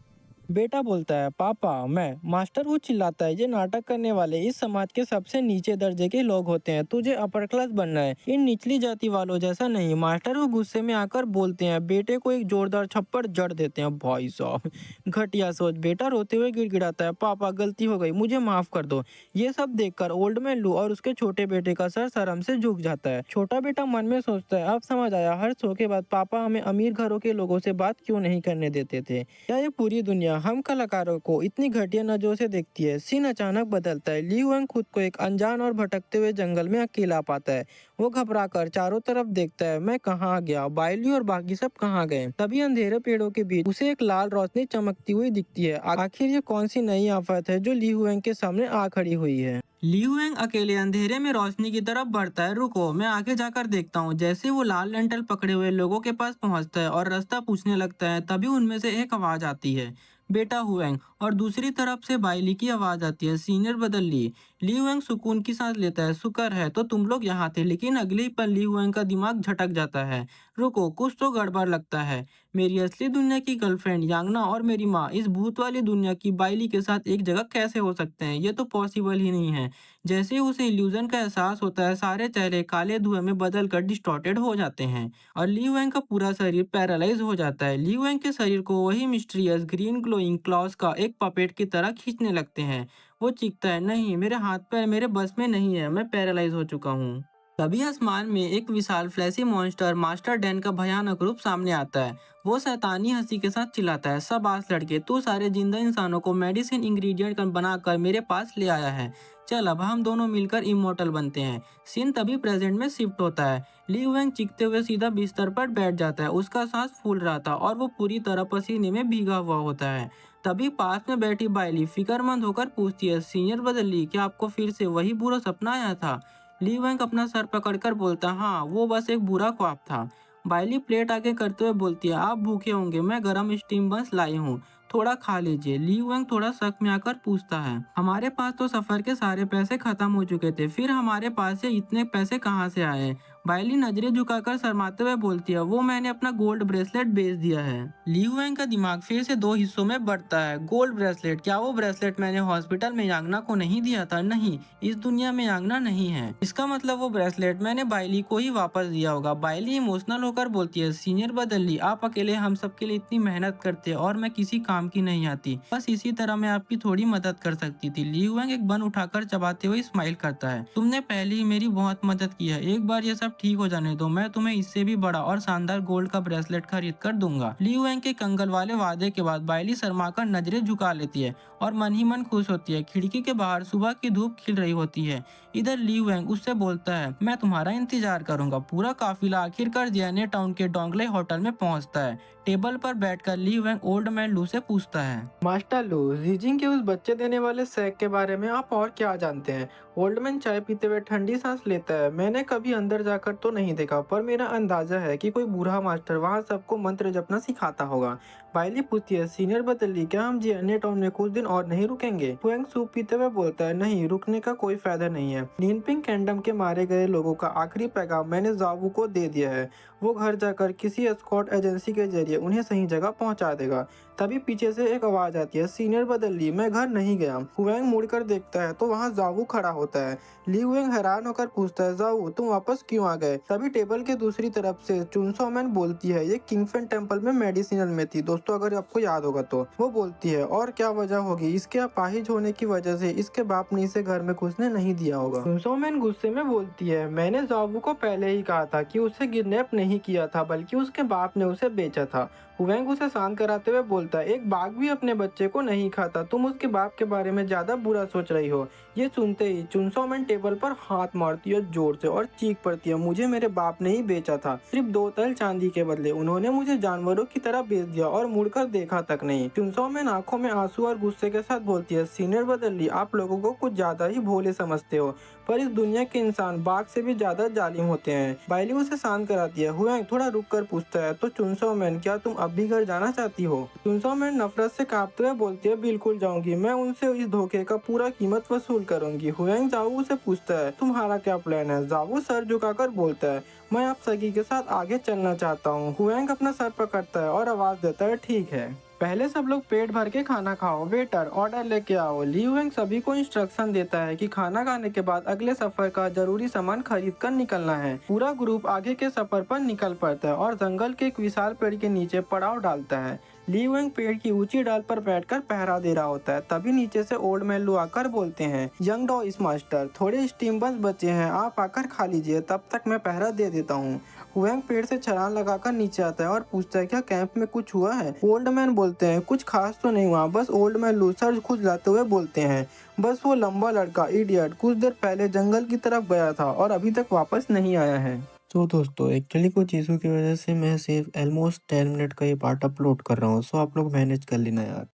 बेटा बोलता है पापा मैं। मास्टर वो चिल्लाता है ये नाटक करने वाले इस समाज के सबसे नीचे दर्जे के लोग होते हैं, तुझे अपर क्लास बनना है, इन निचली जाति वालों जैसा नहीं। मास्टर वो गुस्से में आकर बोलते हैं बेटे को एक जोरदार थप्पड़ जड़ देते हैं। भाई साहब घटिया सोच। बेटा रोते हुए गिड़गिड़ाता है पापा गलती हो गई मुझे माफ कर दो। ये सब देखकर ओल्ड मैन लू और उसके छोटे बेटे का सर शर्म से झुक जाता है। छोटा बेटा मन में सोचता है अब समझ आया हर शो के बाद पापा हमें अमीर घरों के लोगों से बात क्यों नहीं करने देते थे। क्या ये पूरी दुनिया हम कलाकारों को इतनी घटिया नजरों से देखती है? सीन अचानक बदलता है। ली वेंग खुद को एक अनजान और भटकते हुए जंगल में अकेला पाता है। वो घबराकर चारों तरफ देखता है मैं कहाँ गया, बायली और बाकी सब कहाँ गए? तभी अंधेरे पेड़ों के बीच उसे एक लाल रोशनी चमकती हुई दिखती है। आखिर ये कौन सी नई आफत है जो ली वेंग के सामने आ खड़ी हुई है? ली वेंग अकेले अंधेरे में रोशनी की तरफ बढ़ता है। रुको मैं आगे जाकर देखता हूँ। जैसे वो लाल लैंटर्न पकड़े हुए लोगों के पास पहुंचता है और रास्ता पूछने लगता है तभी उनमें से एक आवाज आती है बेटा हुएंग, और दूसरी तरफ से बाइली की आवाज आती है सीनियर बदल ली। ली हुएंग सुकून की सांस लेता है शुक्र है तो तुम लोग यहाँ थे, लेकिन अगले ही पल ली हुएंग का दिमाग झटक जाता है। रुको कुछ तो गड़बड़ लगता है। मेरी असली दुनिया की गर्लफ्रेंड यांगना और मेरी माँ इस भूत वाली दुनिया की बाइली के साथ एक जगह कैसे हो सकते हैं? ये तो पॉसिबल ही नहीं है। जैसे ही उसे इल्यूजन का एहसास होता है, सारे चेहरे काले धुएं में बदल कर डिस्टॉर्टेड हो जाते हैं और ली वैंग का पूरा शरीर पैरालाइज हो जाता है। ली वैंग के शरीर को वही मिस्टीरियस ग्रीन ग्लोइंग क्लॉज का एक पपेट की तरह खींचने लगते हैं। वो चीखता है, नहीं, मेरे हाथ पैर मेरे बस में नहीं है, मैं पैरालाइज हो चुका हूँ। तभी आसमान में एक विशाल फ्लैशी मॉन्स्टर मास्टर डैन का भयानक रूप सामने आता है। वो शैतानी हंसी के साथ चिल्लाता है, शाबाश लड़के, तू सारे जिंदा इंसानों को मेडिसिन इंग्रेडिएंट बनाकर मेरे पास ले आया है। चल अब हम दोनों मिलकर इमोर्टल बनते हैं। सीन तभी प्रेजेंट में शिफ्ट होता है। ली वैंग चीखते हुए सीधा बिस्तर पर बैठ जाता है। उसका सांस फूल रहा था और वो पूरी तरह पसीने में भीगा हुआ होता है। तभी पास में बैठी बाइली फिक्रमंद होकर पूछती है, सीनियर बदली, क्या आपको फिर से वही बुरा सपना आया था? ली वैंग अपना सर पकड़कर बोलता, हाँ, वो बस एक बुरा ख्वाब था। बाइली प्लेट आगे करते हुए बोलती है, आप भूखे होंगे, मैं गरम स्टीम बस लाई हूँ, थोड़ा खा लीजिए। ली वैंग थोड़ा शक में आकर पूछता है, हमारे पास तो सफर के सारे पैसे खत्म हो चुके थे, फिर हमारे पास ये इतने पैसे कहाँ से आए? बाइली नजरें झुकाकर शर्माते हुए बोलती है, वो मैंने अपना गोल्ड ब्रेसलेट बेच दिया है। ली वैंग का दिमाग फिर से दो हिस्सों में बढ़ता है। Gold bracelet? क्या वो ब्रेसलेट मैंने हॉस्पिटल में यांगना को नहीं दिया था? नहीं, इस दुनिया में यांगना नहीं है। इसका मतलब वो ब्रेसलेट मैंने बाइली को ही वापस दिया होगा। बाइली इमोशनल होकर बोलती है, सीनियर बदली, आप अकेले हम सबके लिए इतनी मेहनत करते और मैं किसी काम की नहीं आती, बस इसी तरह मैं आपकी थोड़ी मदद कर सकती थी। ली वैंग एक बन उठाकर चबाते हुए स्माइल करता है, तुमने पहले ही मेरी बहुत मदद की है, एक बार ये सब ठीक हो जाने दो, मैं तुम्हें इससे भी बड़ा और शानदार गोल्ड का ब्रेसलेट खरीद कर दूंगा। ली वैंग के कंगल वाले वादे के बाद बाइली शर्माकर नजरें झुका लेती है और मन ही मन खुश होती है। खिड़की के बाहर सुबह की धूप खिल रही होती है। इधर ली वैंग उससे बोलता है, मैं तुम्हारा इंतजार करूंगा। पूरा काफिला आखिरकार जियाने टाउन के डोंगले होटल में पहुंचता है। टेबल पर बैठकर ली वैंग ओल्ड मैन लू से पूछता है, मास्टर लू, जीजिंग के उस बच्चे देने वाले सैक के बारे में आप और क्या जानते हैं? ओल्ड मैन चाय पीते हुए ठंडी सांस लेता है, मैंने कभी अंदर जाकर तो नहीं देखा, पर मेरा अंदाजा है कि कोई बूढ़ा मास्टर वहाँ सबको मंत्र जपना सिखाता होगा। बाइली पूछती है, सीनियर बदली, क्या हम जियाने टाउन में कुछ दिन और नहीं रुकेंगे? वैंग सूप पीते हुए बोलता है, नहीं, रुकने का कोई फायदा नहीं है। निनपिंग कैंडम के मारे गए लोगों का आखिरी पैगाम मैंने जावू को दे दिया है। वो घर जाकर किसी एस्कॉर्ट एजेंसी के जरिए उन्हें सही जगह पहुंचा देगा। तभी पीछे से एक आवाज आती है, सीनियर बदली, मैं घर नहीं गया। हुएंग मुड़कर देखता है तो वहाँ जावू खड़ा होता है। ली हुएंग हैरान होकर पूछता है, जावू, तुम वापस क्यों आ गए? तभी टेबल के दूसरी तरफ से चुनसो मैन बोलती है, ये किंगफेन टेम्पल में मेडिसिनल में थी दोस्तों, अगर आपको याद होगा तो। वो बोलती है, और क्या वजह होगी? इसके अपाहिज होने की वजह से इसके बाप ने इसे घर में घुसने नहीं दिया होगा। चुनसो मैन गुस्से में बोलती है, मैंने जावू को पहले ही कहा था कि उसे किडनैप नहीं किया था, बल्कि उसके बाप ने उसे बेचा था। हुएंग उसे शांत कराते हुए बोलता है, एक बाघ भी अपने बच्चे को नहीं खाता, तुम उसके बाप के बारे में ज्यादा बुरा सोच रही हो। ये सुनते ही चुनसो मैन टेबल पर हाथ मारती है जोर से और चीख पड़ती है, मुझे मेरे बाप ने ही बेचा था, सिर्फ 2 तल चांदी के बदले। उन्होंने मुझे जानवरों की तरह बेच दिया और मुड़कर देखा तक नहीं। चुनसो मैन आंखों में आंसू और गुस्से के साथ बोलती है, सीनियर बदली, आप लोगों को कुछ ज्यादा ही भोले समझते हो, पर इस दुनिया के इंसान बाघ से भी ज्यादा जालिम होते हैं। बाइली उसे शांत कराती है। हुएंग थोड़ा रुक कर पूछता है, तो चुनसो मैन, क्या तुम अब भी घर जाना चाहती हो? चुनसो मैन नफरत से कांपते हुए बोलती है, बिल्कुल जाऊंगी, मैं उनसे इस धोखे का पूरा कीमत वसूल करूंगी। हुएंग जावू से पूछता है, तुम्हारा क्या प्लान है? जावू सर झुकाकर बोलता है, मैं आप सगी के साथ आगे चलना चाहता हूँ। हुएंग अपना सर पकड़ता है और आवाज देता है, ठीक है, पहले सब लोग पेट भर के खाना खाओ, वेटर ऑर्डर लेके आओ। ली हुएंग सभी को इंस्ट्रक्शन देता है कि खाना खाने के बाद अगले सफर का जरूरी सामान खरीद कर निकलना है। पूरा ग्रुप आगे के सफर पर निकल पड़ता है और जंगल के एक विशाल पेड़ के नीचे पड़ाव डालता है। ली हुएंग पेड़ की ऊंची डाल पर बैठकर पहरा दे रहा होता है। तभी नीचे से ओल्ड मैन लू आकर बोलते हैं, यंग डॉ इस मास्टर, थोड़े स्टीम बस बचे हैं, आप आकर खा लीजिए, तब तक मैं पहरा दे देता हूँ। हुएंग पेड़ से छलांग लगाकर नीचे आता है और पूछता है, क्या कैंप में कुछ हुआ है? ओल्ड मैन बोलते हैं, कुछ खास तो नहीं हुआ, बस ओल्ड मैन लू सर खुजलाते हुए बोलते हैं, बस वो लंबा लड़का इडियट कुछ देर पहले जंगल की तरफ गया था और अभी तक वापस नहीं आया है। तो दोस्तों, एक्चुअली कुछ इशू की वजह से मैं सिर्फ ऑलमोस्ट 10 मिनट का ये पार्ट अपलोड कर रहा हूँ, सो आप लोग मैनेज कर लेना यार।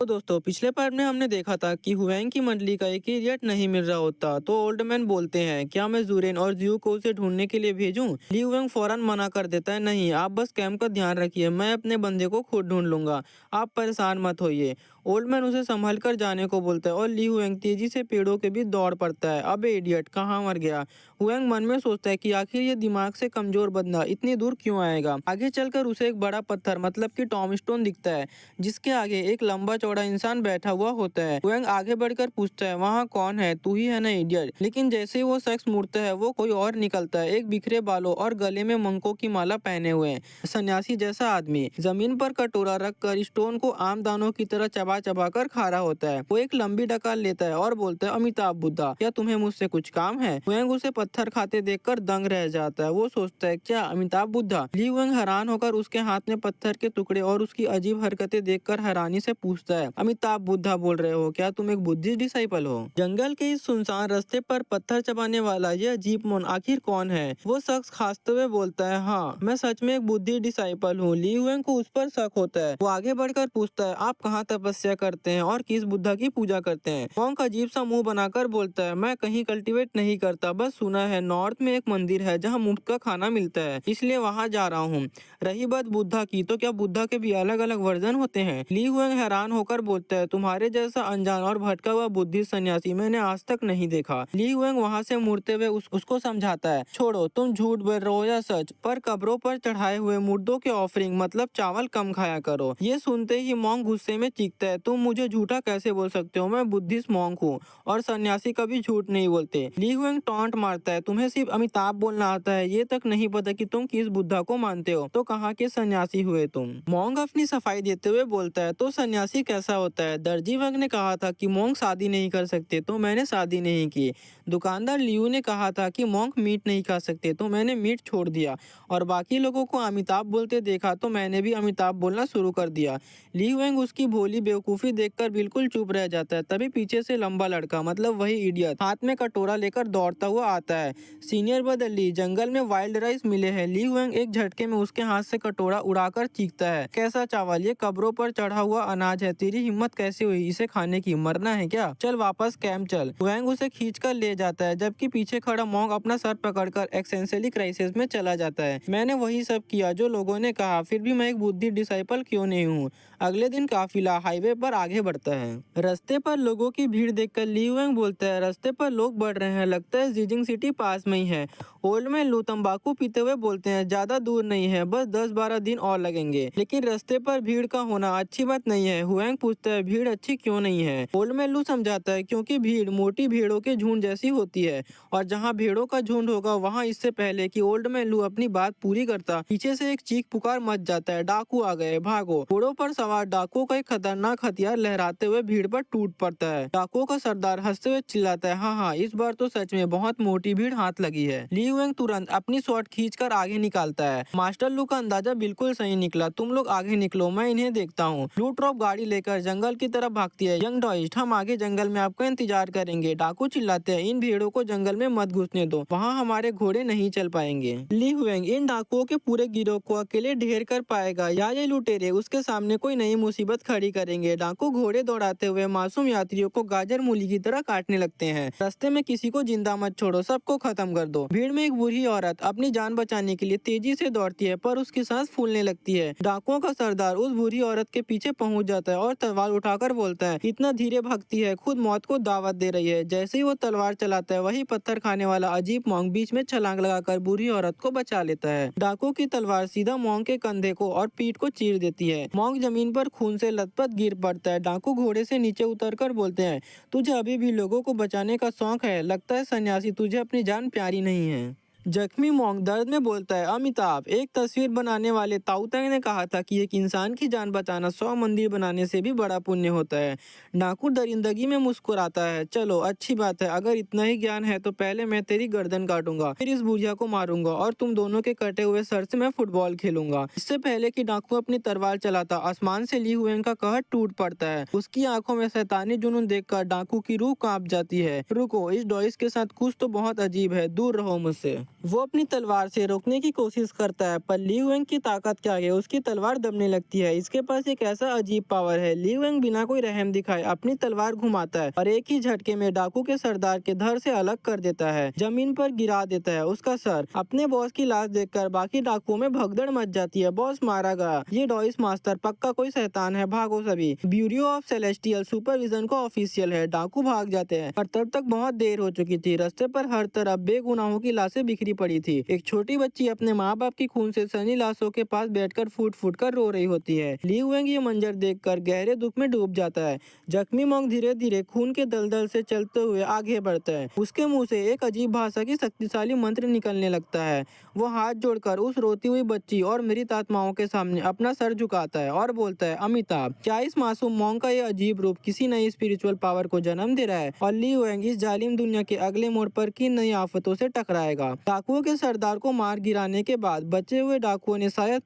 तो दोस्तों पिछले पार्ट में हमने देखा था कि हुएंग की मंडली का एक इडियट नहीं मिल रहा होता तो ओल्ड मैन बोलते हैं क्या मैं जूरेन और जियो को उसे ढूंढने के लिए भेजूं। ली हुएंग फौरन मना कर देता है, नहीं आप बस कैंप का ध्यान रखिए, मैं अपने बंदे को खुद ढूंढ लूंगा, आप परेशान मत होइए। ओल्ड मैन उसे संभल कर जाने को बोलता है और ली हुएंग तेजी से पेड़ों के बीच दौड़ पड़ता है। अबे इडियट कहाँ मर गया। हुएंग मन में सोचता है कि आखिर ये दिमाग से कमजोर बंदा इतनी दूर क्यों आएगा। आगे चलकर उसे एक बड़ा पत्थर मतलब कि टॉम स्टोन दिखता है जिसके आगे एक लंबा चौड़ा इंसान बैठा हुआ होता है। हुएंग आगे बढ़कर पूछता है वहाँ कौन है, तू ही है ना इडियट। लेकिन जैसे ही वो शख्स मुड़ता है वो कोई और निकलता है, एक बिखरे बालों और गले में मंकों की माला पहने हुए सन्यासी जैसा आदमी। जमीन पर कटोरा रखकर स्टोन को आम दानों की तरह चबा चबा कर खा रहा होता है। वो एक लंबी डकार लेता है और बोलता है अमिताभ बुद्धा क्या तुम्हें मुझसे कुछ काम है। हुएंग उसे पत्थर खाते देखकर दंग रह जाता है। वो सोचता है क्या अमिताभ बुद्धा। ली हुएंग हैरान होकर उसके हाथ में पत्थर के टुकड़े और उसकी अजीब हरकतें देखकर हैरानी से पूछता है अमिताभ बुद्धा बोल रहे हो, क्या तुम एक बुद्धिस्ट डिसाइपल हो। जंगल के इस सुनसान रास्ते पर पत्थर चबाने वाला ये अजीब मौन आखिर कौन है। वो शख्स खांसते हुए बोलता है हाँ मैं सच में एक बुद्धिस्ट डिसाइपल हूँ। ली हुएंग को उस पर शक होता है। वो आगे बढ़कर पूछता है आप कहाँ तपस्या करते हैं और किस बुद्धा की पूजा करते हैं। मोंक अजीब सा मुंह बनाकर बोलता है मैं कहीं कल्टीवेट नहीं करता, बस सुना है नॉर्थ में एक मंदिर है जहाँ मुफ्त का खाना मिलता है, इसलिए वहाँ जा रहा हूँ। रही बात बुद्धा की, तो क्या बुद्धा के भी अलग अलग वर्जन होते हैं। ली हुएंग हैरान होकर बोलता है तुम्हारे जैसा अनजान और भटका हुआ बुद्धिस्ट सन्यासी मैंने आज तक नहीं देखा। ली हुएंग वहाँ से मुड़ते हुए उसको समझाता है छोड़ो तुम झूठ बोल रहे हो या सच, पर कब्रों पर चढ़ाए हुए मुर्दों के ऑफरिंग मतलब चावल कम खाया करो। ये सुनते ही मोंक गुस्से में चीखता है तुम मुझे झूठा कैसे बोल सकते हो, मैं बुद्धिस्ट मोंक हूँ और सन्यासी कभी झूठ नहीं बोलते। ली हुएंग टॉन्ट मारता है तुम्हें सिर्फ अमिताभ बोलना आता है, ये तक नहीं पता कि तुम किस बुद्धा को मानते हो, तो कहाँ के सन्यासी हुए तुम। मोंक अपनी सफाई देते हुए बोलता है तो सन्यासी कैसा होता है। दर्जी वंग ने कहा था कि मोंक शादी नहीं कर सकते तो मैंने शादी नहीं की। दुकानदार लियू ने कहा था कि मोंक मीट नहीं खा सकते तो मैंने मीट छोड़ दिया, और बाकी लोगों को अमिताभ बोलते देखा तो मैंने भी अमिताभ बोलना शुरू कर दिया। ली हुएंग उसकी भोली बेवकूफी देखकर बिल्कुल चुप रह जाता है। तभी पीछे से लंबा लड़का मतलब वही इडियट हाथ में कटोरा लेकर दौड़ता हुआ आता है। सीनियर बदल ली जंगल में वाइल्ड राइस मिले हैं। ली हुएंग एक झटके में उसके हाथ से कटोरा उड़ाकर चीखता है कैसा चावल, ये कब्रों पर चढ़ा हुआ अनाज है, तेरी हिम्मत कैसे हुई इसे खाने की, मरना है क्या, चल वापस कैंप चल। हुएंग उसे खींचकर ले जाता है जबकि पीछे खड़ा मोंक अपना सर पकड़कर एक्सेंशियली क्राइसिस में चला जाता है। मैंने वही सब किया जो लोगों ने कहा, फिर भी मैं एक बुद्धिस्ट डिसाइपल क्यों नहीं हूँ। अगले दिन काफिला हाईवे पर आगे बढ़ता है। रास्ते पर लोगों की भीड़ देखकर ली हुएंग बोलता है रास्ते पर लोग बढ़ रहे हैं, लगता है जिजिंग सिटी पास में ही है। ओल्ड मैन लू तंबाकू पीते हुए बोलते हैं ज्यादा दूर नहीं है, बस 10-12 दिन और लगेंगे। लेकिन रास्ते पर भीड़ का होना अच्छी बात नहीं है। हुएंग पूछता है भीड़ अच्छी क्यों नहीं है। ओल्ड मैन लू समझाता है क्योंकि भीड़ मोटी भेड़ों के झुंड जैसी होती है और जहाँ भेड़ों का झुंड होगा वहाँ इससे पहले कि ओल्ड मैन लू अपनी बात पूरी करता पीछे से एक चीख पुकार मच जाता है डाकू आ गए भागो। घोड़ों पर सवार डाकुओं का एक खतरनाक हथियार लहराते हुए भीड़ पर टूट पड़ता है। डाकुओं का सरदार हंसते हुए चिल्लाता है हाँ इस बार तो सच में बहुत मोटी भीड़ हाथ लगी है। ली हुएंग तुरंत अपनी शॉट खींचकर आगे निकालता है। मास्टर लू का अंदाजा बिल्कुल सही निकला, तुम लोग आगे निकलो मैं इन्हें देखता हूँ। ब्लू ड्रॉप गाड़ी लेकर जंगल की तरफ भागती है। यंग डॉइस्ट हम आगे जंगल में आपका इंतजार करेंगे। डाकू चिल्लाते हैं इन भीड़ों को जंगल में मत घुसने दो, वहाँ हमारे घोड़े नहीं चल पाएंगे। ली हुएंग इन डाकुओं के पूरे गिरोह को अकेले ढेर कर पाएगा या ये लुटेरे उसके सामने कोई नई मुसीबत खड़ी करेंगे। डाकू घोड़े दौड़ाते हुए मासूम यात्रियों को गाजर मूली की तरह काटने लगते हैं। रास्ते में किसी को जिंदा मत छोड़ो, सबको खत्म कर दो। भीड़ में एक बूढ़ी औरत अपनी जान बचाने के लिए तेजी से दौड़ती है पर उसकी सांस फूलने लगती है। डाकुओं का सरदार उस बूढ़ी औरत के पीछे पहुंच जाता है और तलवार उठाकर बोलता है इतना धीरे भागती है, खुद मौत को दावत दे रही है। जैसे ही वो तलवार चलाता है वही पत्थर खाने वाला अजीब मोंक बीच में छलांग लगाकर बूढ़ी औरत को बचा लेता है। डाकू की तलवार सीधा मोंक के कंधे को और पीठ को चीर देती है। मोंक जमीन पर खून से लथपथ गिर पड़ता है। डाकू घोड़े से नीचे उतरकर बोलते हैं तुझे अभी भी लोगों को बचाने का शौक है, लगता है सन्यासी तुझे अपनी जान प्यारी नहीं है। जख्मी मोंक दर्द में बोलता है अमिताभ एक तस्वीर बनाने वाले ताऊ तंग ने कहा था कि एक इंसान की जान बचाना 100 मंदिर बनाने से भी बड़ा पुण्य होता है। डाकू दरिंदगी में मुस्कुराता है चलो अच्छी बात है, अगर इतना ही ज्ञान है तो पहले मैं तेरी गर्दन काटूंगा, फिर इस बुढ़िया को मारूंगा और तुम दोनों के कटे हुए सर से मैं फुटबॉल खेलूंगा। इससे पहले कि डाकू अपनी तलवार चलाता आसमान से ली हुएंग का कहर टूट पड़ता है। उसकी आंखों में शैतानी जुनून देखकर डाकू की रूह कांप जाती है। रुको इस डॉइस के साथ कुछ तो बहुत अजीब है, दूर रहो मुझसे। वो अपनी तलवार से रोकने की कोशिश करता है, पर ली वेंग की ताकत के आगे उसकी तलवार दबने लगती है। इसके पास एक ऐसा अजीब पावर है, ली वेंग बिना कोई रहम दिखाए अपनी तलवार घुमाता है और एक ही झटके में डाकू के सरदार के धड़ से अलग कर देता है, जमीन पर गिरा देता है उसका सर। अपने बॉस की लाश देखकर बाकी डाकुओं में भगदड़ मच जाती है, बॉस मारा गया, ये डॉइस मास्टर पक्का कोई शैतान है, भागो सभी। ब्यूरो ऑफ सेलेस्टियल सुपरविजन का ऑफिशियल है, डाकू भाग जाते हैं, पर तब तक बहुत देर हो चुकी थी। रास्ते पर हर तरफ बेगुनाहों की लाशें बिखरी पड़ी थी। एक छोटी बच्ची अपने माँ बाप की खून से सनी लाशों के पास बैठकर फूट फूट कर रो रही होती है। ली वेंग ये मंजर देखकर गहरे दुख में डूब जाता है। जख्मी मोंग धीरे धीरे खून के दलदल से चलते हुए आगे बढ़ता है। उसके मुंह से एक अजीब भाषा की शक्तिशाली मंत्र निकलने लगता है। वो हाथ जोड़कर उस रोती हुई बच्ची और मृत आत्माओं के सामने अपना सर झुकाता है और बोलता है, अमिताभ, क्या इस मासूम मोंग का ये अजीब रूप किसी नई स्पिरिचुअल पावर को जन्म दे रहा है और ली वेंग इस जालिम दुनिया के अगले मोड़ पर किन नई आफतों से टकराएगा। डाकुओं के सरदार को मार गिराने के बाद बचे हुए डाकुओं ने शायद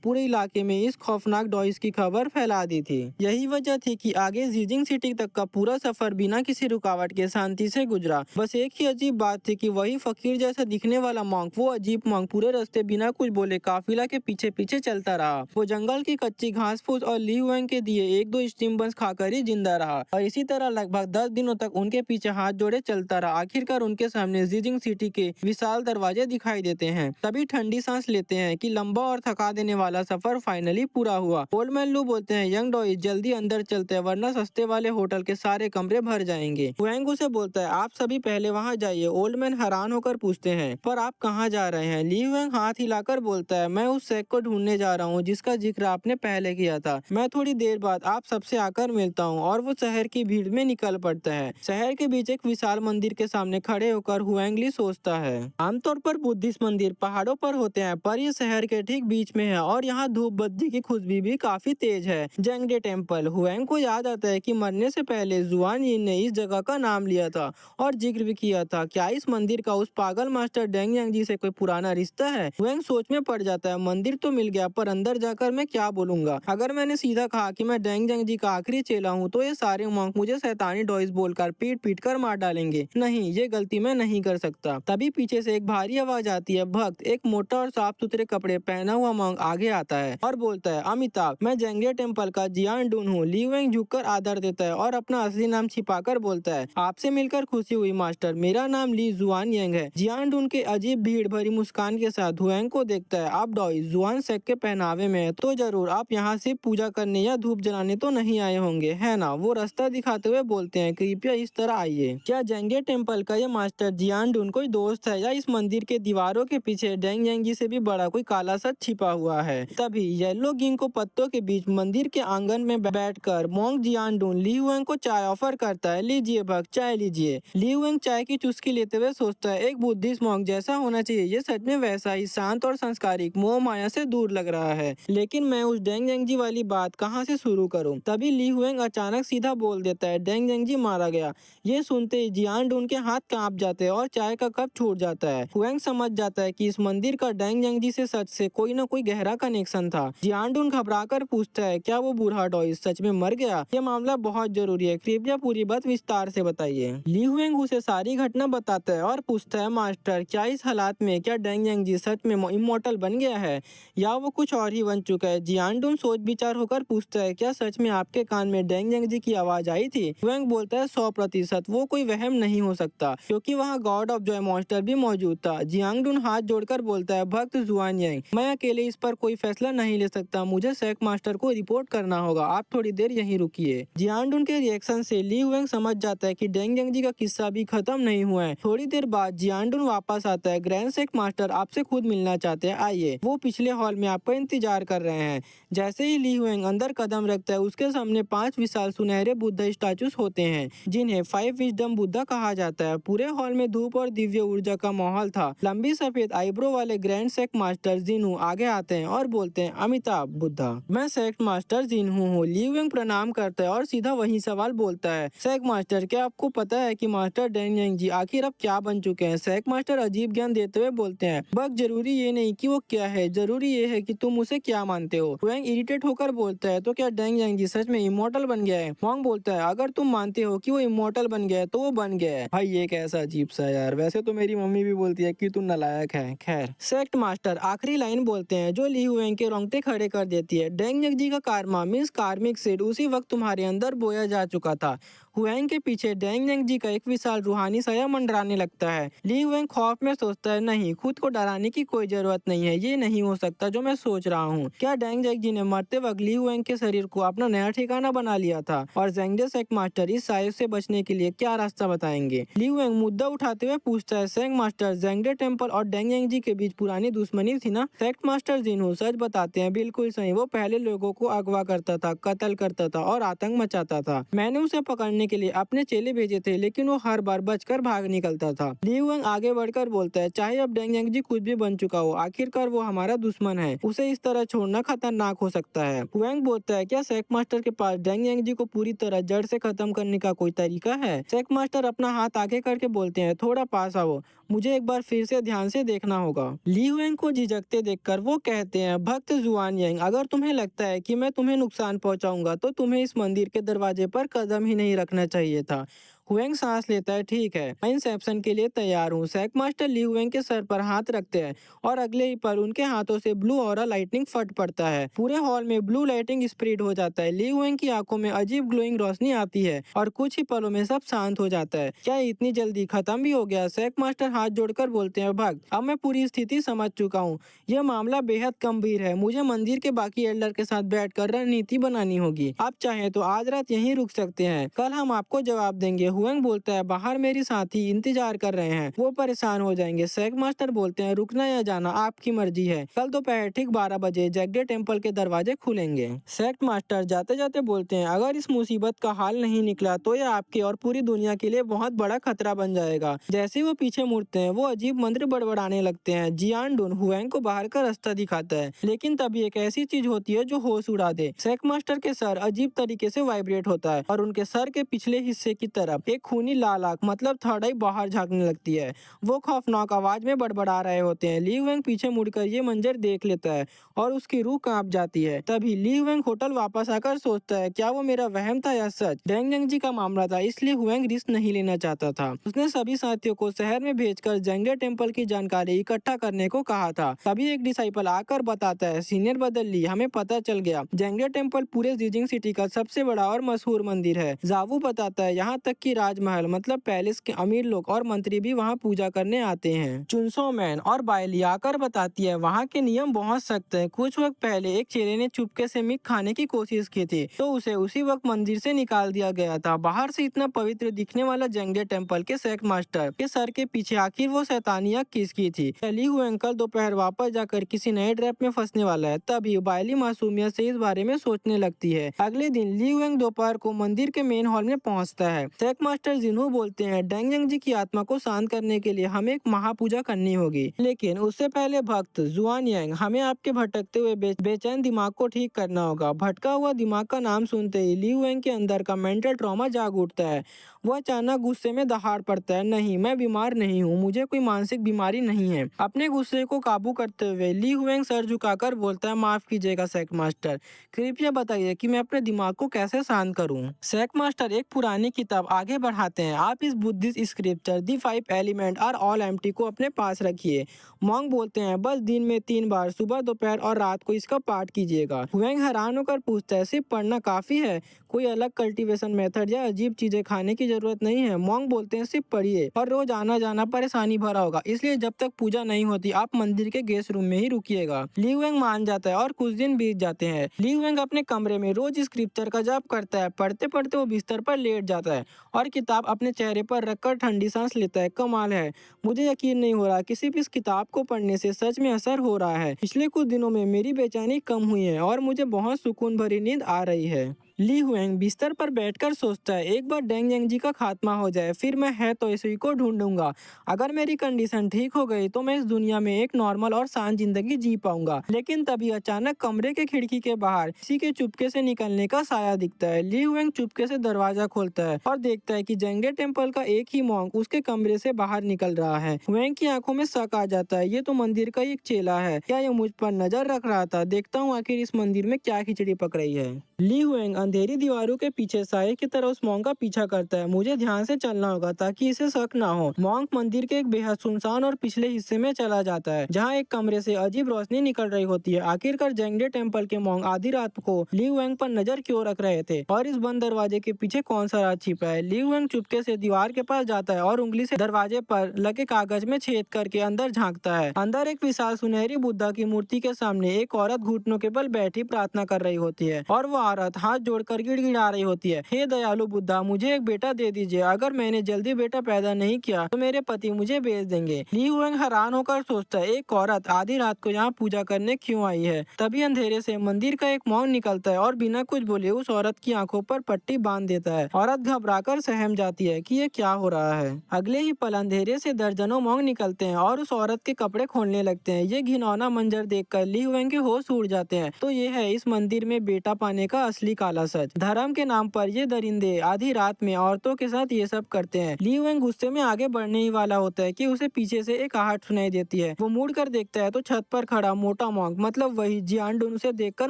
पूरे इलाके में इस खौफनाक डॉइस की खबर फैला दी थी। यही वजह थी कि आगे जीजिंग सिटी तक का पूरा सफर बिना किसी रुकावट के शांति से गुजरा। बस एक ही अजीब बात थी कि वही फकीर जैसा दिखने वाला मॉन्क, वो अजीब मॉन्क पूरे रास्ते बिना कुछ बोले काफिला के पीछे पीछे चलता रहा। वो जंगल की कच्ची घास फूस और ली वेंग के दिए एक दो स्टीम बंस खाकर ही जिंदा रहा और इसी तरह लगभग 10 दिनों तक उनके पीछे हाथ जोड़े चलता रहा। आखिरकार उनके सामने जीजिंग सिटी के विशाल दरवाजे दिखाई देते हैं। तभी ठंडी सांस लेते हैं कि लंबा और थका देने वाला सफर फाइनली पूरा हुआ। ओल्ड मैन लू बोलते हैं, यंग डॉइस जल्दी अंदर चलते हैं वरना सस्ते वाले होटल के सारे कमरे भर जाएंगे। वेंग उसे बोलता है, आप सभी पहले वहाँ जाइए। ओल्ड मैन हैरान होकर पूछते हैं, पर आप कहाँ जा रहे हैं? ली वेंग हाथ हिलाकर बोलता है, मैं उस शेख को ढूंढने जा रहा हूँ जिसका जिक्र आपने पहले किया था। मैं थोड़ी देर बाद आप सबसे आकर मिलता हूँ। और वो शहर की भीड़ में निकल पड़ता है। शहर के बीच एक विशाल मंदिर के सामने खड़े होकर हुएंगली सोचता है, आमतौर पर बुद्धिस्ट मंदिर पहाड़ों पर होते हैं, पर ये शहर के ठीक बीच में है और यहाँ धूप बत्ती की खुशबू भी काफी तेज है। जेंगडे टेम्पल। हुएंग को याद आता है कि मरने से पहले जुआन यिन ने इस जगह का नाम लिया था और जिक्र भी किया था। क्या इस मंदिर का उस पागल मास्टर डेंग यांग जी से कोई पुराना रिश्ता है? हुएंग सोच में पड़ जाता है, मंदिर तो मिल गया, पर अंदर जाकर मैं क्या बोलूंगा? अगर मैंने सीधा कहा कि मैं डेंग यांग जी का आखिरी चेला हूँ तो ये सारे मॉन्क मुझे शैतानी डॉइस बोलकर पीट पीट कर मार डालेंगे। नहीं, ये गलती मैं नहीं कर सकता। तभी पीछे से एक भारी आवाज आती है। भक्त, एक मोटा और साफ सुथरे कपड़े पहना हुआ मॉन्क आगे आता है और बोलता है, अमिताभ, मैं जेंगडे टेम्पल का जियान डून हूँ। ली वेंग झुककर आदर देता है और अपना असली नाम छिपाकर बोलता है, आपसे मिलकर खुशी हुई मास्टर, मेरा नाम ली जुआन येंग है। जियान डून के अजीब भीड़ भरी मुस्कान के साथ हुएंग को देखता है। आप डॉइस जुआन शेख के पहनावे में है तो जरूर आप यहाँ सिर्फ पूजा करने या धूप जलाने तो नहीं आए होंगे, है ना? वो रास्ता दिखाते हुए बोलते हैं, कृपया इस तरह आइए। क्या जेंगडे टेम्पल का ये मास्टर जियान डून कोई दोस्त है या इस मंदिर के दीवारों के पीछे डेंग यांग जी से भी बड़ा कोई काला सच छिपा हुआ है? तभी येलो गिंग को पत्तों के बीच मंदिर के आंगन में बैठकर मोंग जियान डून ली हुएंग को चाय ऑफर करता है। लीजिए भक्त, चाय लीजिए। ली हुएंग चाय की चुस्की लेते हुए सोचता है, एक बुद्धिस्ट मोंग जैसा होना चाहिए। ये सच में वैसा ही शांत और संस्कारिक, मोह माया से दूर लग रहा है, लेकिन मैं उस डेंग यांग जी वाली बात कहाँ से शुरू करूँ? तभी ली हुएंग अचानक सीधा बोल देता है, डेंग यांग जी मारा गया। ये सुनते ही जियान डून के हाथ कांप जाते हैं और चाय का कप छूट जाता है। हुएंग समझ जाता है कि इस मंदिर का डेंग यांग जी से सच से कोई न कोई गहरा कनेक्शन था। जियान डून घबराकर पूछता है, क्या वो बूढ़ा डॉइस सच में मर गया? ये मामला बहुत जरूरी है, कृपया पूरी बात विस्तार से बताइए। ली हुएंग उसे सारी घटना बताता है और पूछता है, मास्टर, क्या इस हालात में क्या डेंग यांग जी सच में इमोर्टल बन गया है या वो कुछ और ही बन चुका है? जियान डून सोच विचार होकर पूछता है, क्या सच में आपके कान में डेंग यांग जी की आवाज आई थी? हुएंग बोलता है, 100%। वो कोई वहम नहीं हो सकता क्योंकि वहाँ गॉड ऑफ जॉय मॉन्स्टर भी मौजूद था। जियांग डून हाथ जोड़कर बोलता है, भक्त जुआन यांग, मैं अकेले इस पर कोई फैसला नहीं ले सकता, मुझे शेख मास्टर को रिपोर्ट करना होगा, आप थोड़ी देर यहीं रुकिए। जियांग डून के रिएक्शन से ली हुएंग समझ जाता है कि डेंग यांग जी का किस्सा भी खत्म नहीं हुआ है। थोड़ी देर बाद जियांग डून वापस आता है। ग्रैंड शेख मास्टर आपसे खुद मिलना चाहते हैं, आइए। वो पिछले हॉल में आपका इंतजार कर रहे हैं। जैसे ही ली हुएंग अंदर कदम रखता है, उसके सामने 5 विशाल सुनहरे बुद्ध स्टैचूज होते हैं जिन्हें 5 विजडम बुद्धा कहा जाता है। पूरे हॉल में धूप और दिव्य ऊर्जा का माहौल था। लंबी सफेद आईब्रो वाले ग्रैंड शेख मास्टर जिनू आगे आते हैं और बोलते हैं, अमिताभ बुद्धा, मैं शेख मास्टर जिनू हूँ। ली हुएंग प्रणाम करता है और सीधा वही सवाल बोलता है, शेख मास्टर, क्या आपको पता है कि मास्टर डेंग यांग जी आखिर अब क्या बन चुके हैं? शेख मास्टर अजीब ज्ञान देते हुए बोलते हैं, बस जरूरी ये नहीं कि वो क्या है, जरूरी ये है कि तुम उसे क्या मानते हो। हुएंग इरिटेट होकर बोलता है, तो क्या डेंग यांग जी सच में इमोर्टल बन गया है? मोंग बोलता है, अगर तुम मानते हो कि वो इमोर्टल बन गया है तो वो बन गया है। भाई ये कैसा अजीब सा यार, वैसे तो मेरी मम्मी भी बोलती बोलती है कि तू नालायक है। खैर, सेक्ट मास्टर आखिरी लाइन बोलते हैं जो ली हुएंग के रोंगटे खड़े कर देती है। डेंग जी का कारमा मीन्स कार्मिक सीड उसी वक्त तुम्हारे अंदर बोया जा चुका था। हुएंग के पीछे डेंग जी का एक विशाल रूहानी साया मंडराने लगता है। ली हुएंग खौफ में सोचता है, नहीं, खुद को डराने की कोई जरूरत नहीं है, ये नहीं हो सकता जो मैं सोच रहा हूँ। क्या डेंग जी ने मरते वक्त ली हुएंग के शरीर को अपना नया ठिकाना बना लिया था? और जेंगडे सेक्ट मास्टर इस साये से बचने के लिए क्या रास्ता बताएंगे? ली हुएंग मुद्दा उठाते हुए पूछता है, सेक्ट मास्टर, जेंगडे टेम्पल और डेंग जी के बीच पुरानी दुश्मनी थी ना? सेक्ट मास्टर जिन्हो सच बताते हैं, बिल्कुल सही, वो पहले लोगों को अगवा करता था, कत्ल करता था और आतंक मचाता था। मैंने उसे पकड़ने के लिए अपने चेले भेजे थे, लेकिन वो हर बार बचकर भाग निकलता था। ली हुएंग आगे बढ़कर बोलता है, चाहे अब डेंग जी कुछ भी बन चुका हो, आखिरकार वो हमारा दुश्मन है, उसे इस तरह छोड़ना खतरनाक हो सकता है। हुएंग बोलता है, क्या सेक्ट मास्टर के पास डेंग जी को पूरी तरह जड़ से खत्म करने का कोई तरीका है? सेक्ट मास्टर अपना हाथ आगे करके बोलते हैं, थोड़ा पास आओ, मुझे एक बार फिर से ध्यान से देखना होगा। ली हुएंग को झिझकते देखकर वो कहते हैं, भक्त जुआन यांग, अगर तुम्हें लगता है कि मैं तुम्हें नुकसान पहुंचाऊंगा तो तुम्हें इस मंदिर के दरवाजे पर कदम ही नहीं रखना चाहिए था। हुएंग सांस लेता है, ठीक है, मैं इंसेप्शन के लिए तैयार हूँ। सेक्ट मास्टर ली हुएंग के सर पर हाथ रखते हैं और अगले ही पल उनके हाथों से ब्लू ऑरा लाइटनिंग फट पड़ता है। पूरे हॉल में ब्लू लाइटिंग स्प्रेड हो जाता है। ली हुएंग की आंखों में अजीब ग्लोइंग रोशनी आती है और कुछ ही पलों में सब शांत हो जाता है। क्या इतनी जल्दी खत्म भी हो गया? सेक्ट मास्टर हाथ जोड़कर बोलते हैं, भक्त, अब मैं पूरी स्थिति समझ चुका हूँ, यह मामला बेहद गंभीर है, मुझे मंदिर के बाकी एल्डर के साथ बैठकर रणनीति बनानी होगी। आप चाहें तो आज रात यहीं रुक सकते हैं, कल हम आपको जवाब देंगे। हुएंग बोलता है, बाहर मेरी साथी इंतजार कर रहे हैं, वो परेशान हो जाएंगे। सेक्ट मास्टर बोलते हैं, रुकना या जाना आपकी मर्जी है, कल दोपहर ठीक 12 बजे जेंगडे टेम्पल के दरवाजे खुलेंगे। सेक्ट मास्टर जाते जाते बोलते हैं, अगर इस मुसीबत का हाल नहीं निकला तो यह आपके और पूरी दुनिया के लिए बहुत बड़ा खतरा बन जाएगा। जैसे वो पीछे मुड़ते हैं वो अजीब मंत्र बड़बड़ाने लगते हैं। जियान डुन हुएंग को बाहर का रास्ता दिखाता है, लेकिन तभी एक ऐसी चीज होती है जो होश उड़ा दे। सेक्ट मास्टर के सर अजीब तरीके से वाइब्रेट होता है और उनके सर के पिछले हिस्से की तरफ एक खूनी लाल आंख मतलब थर्ड आई बाहर झांकने लगती है। वो खौफनाक आवाज में बड़बड़ा रहे होते हैं। ली हुएंग पीछे मुड़कर ये मंजर देख लेता है और उसकी रूह कांप जाती है। तभी ली हुएंग होटल वापस आकर सोचता है, क्या वो मेरा वहम था या सच? डेंग जी का मामला था, इसलिए हुएंग रिस्क नहीं लेना चाहता था। उसने सभी साथियों को शहर में भेजकर जेंगडे टेम्पल की जानकारी इकट्ठा करने को कहा था। तभी एक डिसाइपल आकर बताता है, सीनियर बदल ली, हमें पता चल गया, जेंगडे टेम्पल पूरे जीजिंग सिटी का सबसे बड़ा और मशहूर मंदिर है। जावू बताता है, यहाँ तक कि राजमहल मतलब पैलेस के अमीर लोग और मंत्री भी वहाँ पूजा करने आते हैं। चुनसो मैन और बायली आकर बताती है, वहाँ के नियम बहुत सख्त है। कुछ वक्त पहले एक चेले ने चुपके से मिक खाने की कोशिश की थी तो उसे उसी वक्त मंदिर से निकाल दिया गया था। बाहर से इतना पवित्र दिखने वाला जेंगडे टेम्पल के सेक्ट मास्टर के सर के पीछे आखिर वो शैतानियत किसकी थी? ली हुएंग कल दोपहर वापस जाकर किसी नए ट्रैप में फंसने वाला है। तभी बायली मासूमियत से इस बारे में सोचने लगती है। अगले दिन ली हुएंग दोपहर को मंदिर के मेन हॉल में पहुंचता है। सेक्ट मास्टर जिन्हो बोलते हैं, डेंग जी की आत्मा को शांत करने के लिए हमें एक महापूजा करनी होगी, लेकिन उससे पहले भक्त जुआन यांग, हमें आपके भटकते हुए बेचैन दिमाग को ठीक करना होगा। भटका हुआ दिमाग का नाम सुनते ही ली हुएंग के अंदर का मेंटल ट्रॉमा जाग उठता है। वह अचानक गुस्से में दहाड़ पड़ता है, नहीं, मैं बीमार नहीं हूँ, मुझे कोई मानसिक बीमारी नहीं है। अपने गुस्से को काबू करते हुए ली हुएंग सर झुकाकर बोलता है, माफ कीजिएगा सेक्ट मास्टर, कृपया बताइए कि मैं अपने दिमाग को कैसे शांत करूं? सेक्ट मास्टर एक पुरानी किताब आगे बढ़ाते हैं, आप इस Buddhist scripture the 5 element are all empty को अपने पास रखिए। मॉन्ग बोलते हैं, बस दिन में 3 बार सुबह, दोपहर और रात को इसका पाठ कीजिएगा। हुएंग हैरान होकर पूछता है, सिर्फ पढ़ना काफी है, कोई अलग कल्टीवेशन मेथड या अजीब चीजें खाने की जरूरत नहीं है? मॉन्ग बोलते हैं, सिर्फ पढ़िए और रोज आना जाना परेशानी भरा होगा, इसलिए जब तक पूजा नहीं होती आप मंदिर के गेस्ट रूम में ही रुकिएगा। ली हुएंग मान जाता है और कुछ दिन बीत जाते हैं। ली हुएंग अपने कमरे में रोज स्क्रिप्चर का जाप करता है। पढ़ते पढ़ते वो बिस्तर पर लेट जाता है और किताब अपने चेहरे पर रखकर ठंडी सांस लेता है। कमाल है, मुझे यकीन नहीं हो रहा कि सिर्फ इस किताब को पढ़ने से सच में असर हो रहा है। पिछले कुछ दिनों में मेरी बेचैनी कम हुई है और मुझे बहुत सुकून भरी नींद आ रही है। ली हुएंग बिस्तर पर बैठकर सोचता है, एक बार डेंग जी का खात्मा हो जाए फिर मैं है तो इसी को ढूंढूंगा। अगर मेरी कंडीशन ठीक हो गई तो मैं इस दुनिया में एक नॉर्मल और शांत जिंदगी जी पाऊंगा। लेकिन तभी अचानक कमरे के खिड़की के बाहर किसी के चुपके से निकलने का साया दिखता है। ली हुएंग चुपके से दरवाजा खोलता है और देखता है कि जेंगडे टेम्पल का एक ही मॉन्क उसके कमरे से बाहर निकल रहा है। हुएंग की आंखों में शक आ जाता है, ये तो मंदिर का एक चेला है, क्या ये मुझ पर नजर रख रहा था? देखता हूँ आखिर इस मंदिर में क्या खिचड़ी पक रही है। ली हुएंग अंधेरी दीवारों के पीछे साये की तरह उस मॉन्क का पीछा करता है। मुझे ध्यान से चलना होगा ताकि इसे शक ना हो। मॉन्क मंदिर के एक बेहद सुनसान और पिछले हिस्से में चला जाता है, जहाँ एक कमरे से अजीब रोशनी निकल रही होती है। आखिरकार जेंगडे टेम्पल के मॉन्क आधी रात को ली वेंग पर नजर क्यों रख रहे थे और इस बंद दरवाजे के पीछे कौन सा राज छिपा है। ली वेंग चुपके से दीवार के पास जाता है और उंगली से दरवाजे पर लगे कागज में छेद करके अंदर झांकता है। अंदर एक विशाल सुनहरी बुद्धा की मूर्ति के सामने एक औरत घुटनों के बल बैठी प्रार्थना कर रही होती है और वो औरत हाथ जोड़कर गिड़गिड़ा रही होती है। हे दयालु बुद्धा, मुझे एक बेटा दे दीजिए। अगर मैंने जल्दी बेटा पैदा नहीं किया तो मेरे पति मुझे बेच देंगे। ली हुएंग हैरान होकर सोचता है, एक औरत आधी रात को यहाँ पूजा करने क्यों आई है। तभी अंधेरे से मंदिर का एक मॉन्क निकलता है और बिना कुछ बोले उस औरत की आंखों पर पट्टी बांध देता है। औरत घबराकर सहम जाती है कि ये क्या हो रहा है। अगले ही पल अंधेरे से दर्जनों मॉन्क निकलते हैं और उस औरत के कपड़े खोलने लगते हैं। ये घिनौना मंजर देखकर ली हुएंग के होश उड़ जाते हैं। तो ये है इस मंदिर में बेटा पाने का असली काला सच। धर्म के नाम पर ये दरिंदे आधी रात में औरतों के साथ ये सब करते हैं। ली वेंग गुस्से में आगे बढ़ने ही वाला होता है कि उसे पीछे से एक आहट सुनाई देती है। वो मुड़ कर देखता है तो छत पर खड़ा मोटा मॉन्क, मतलब वही जियानडुन, उसे देखकर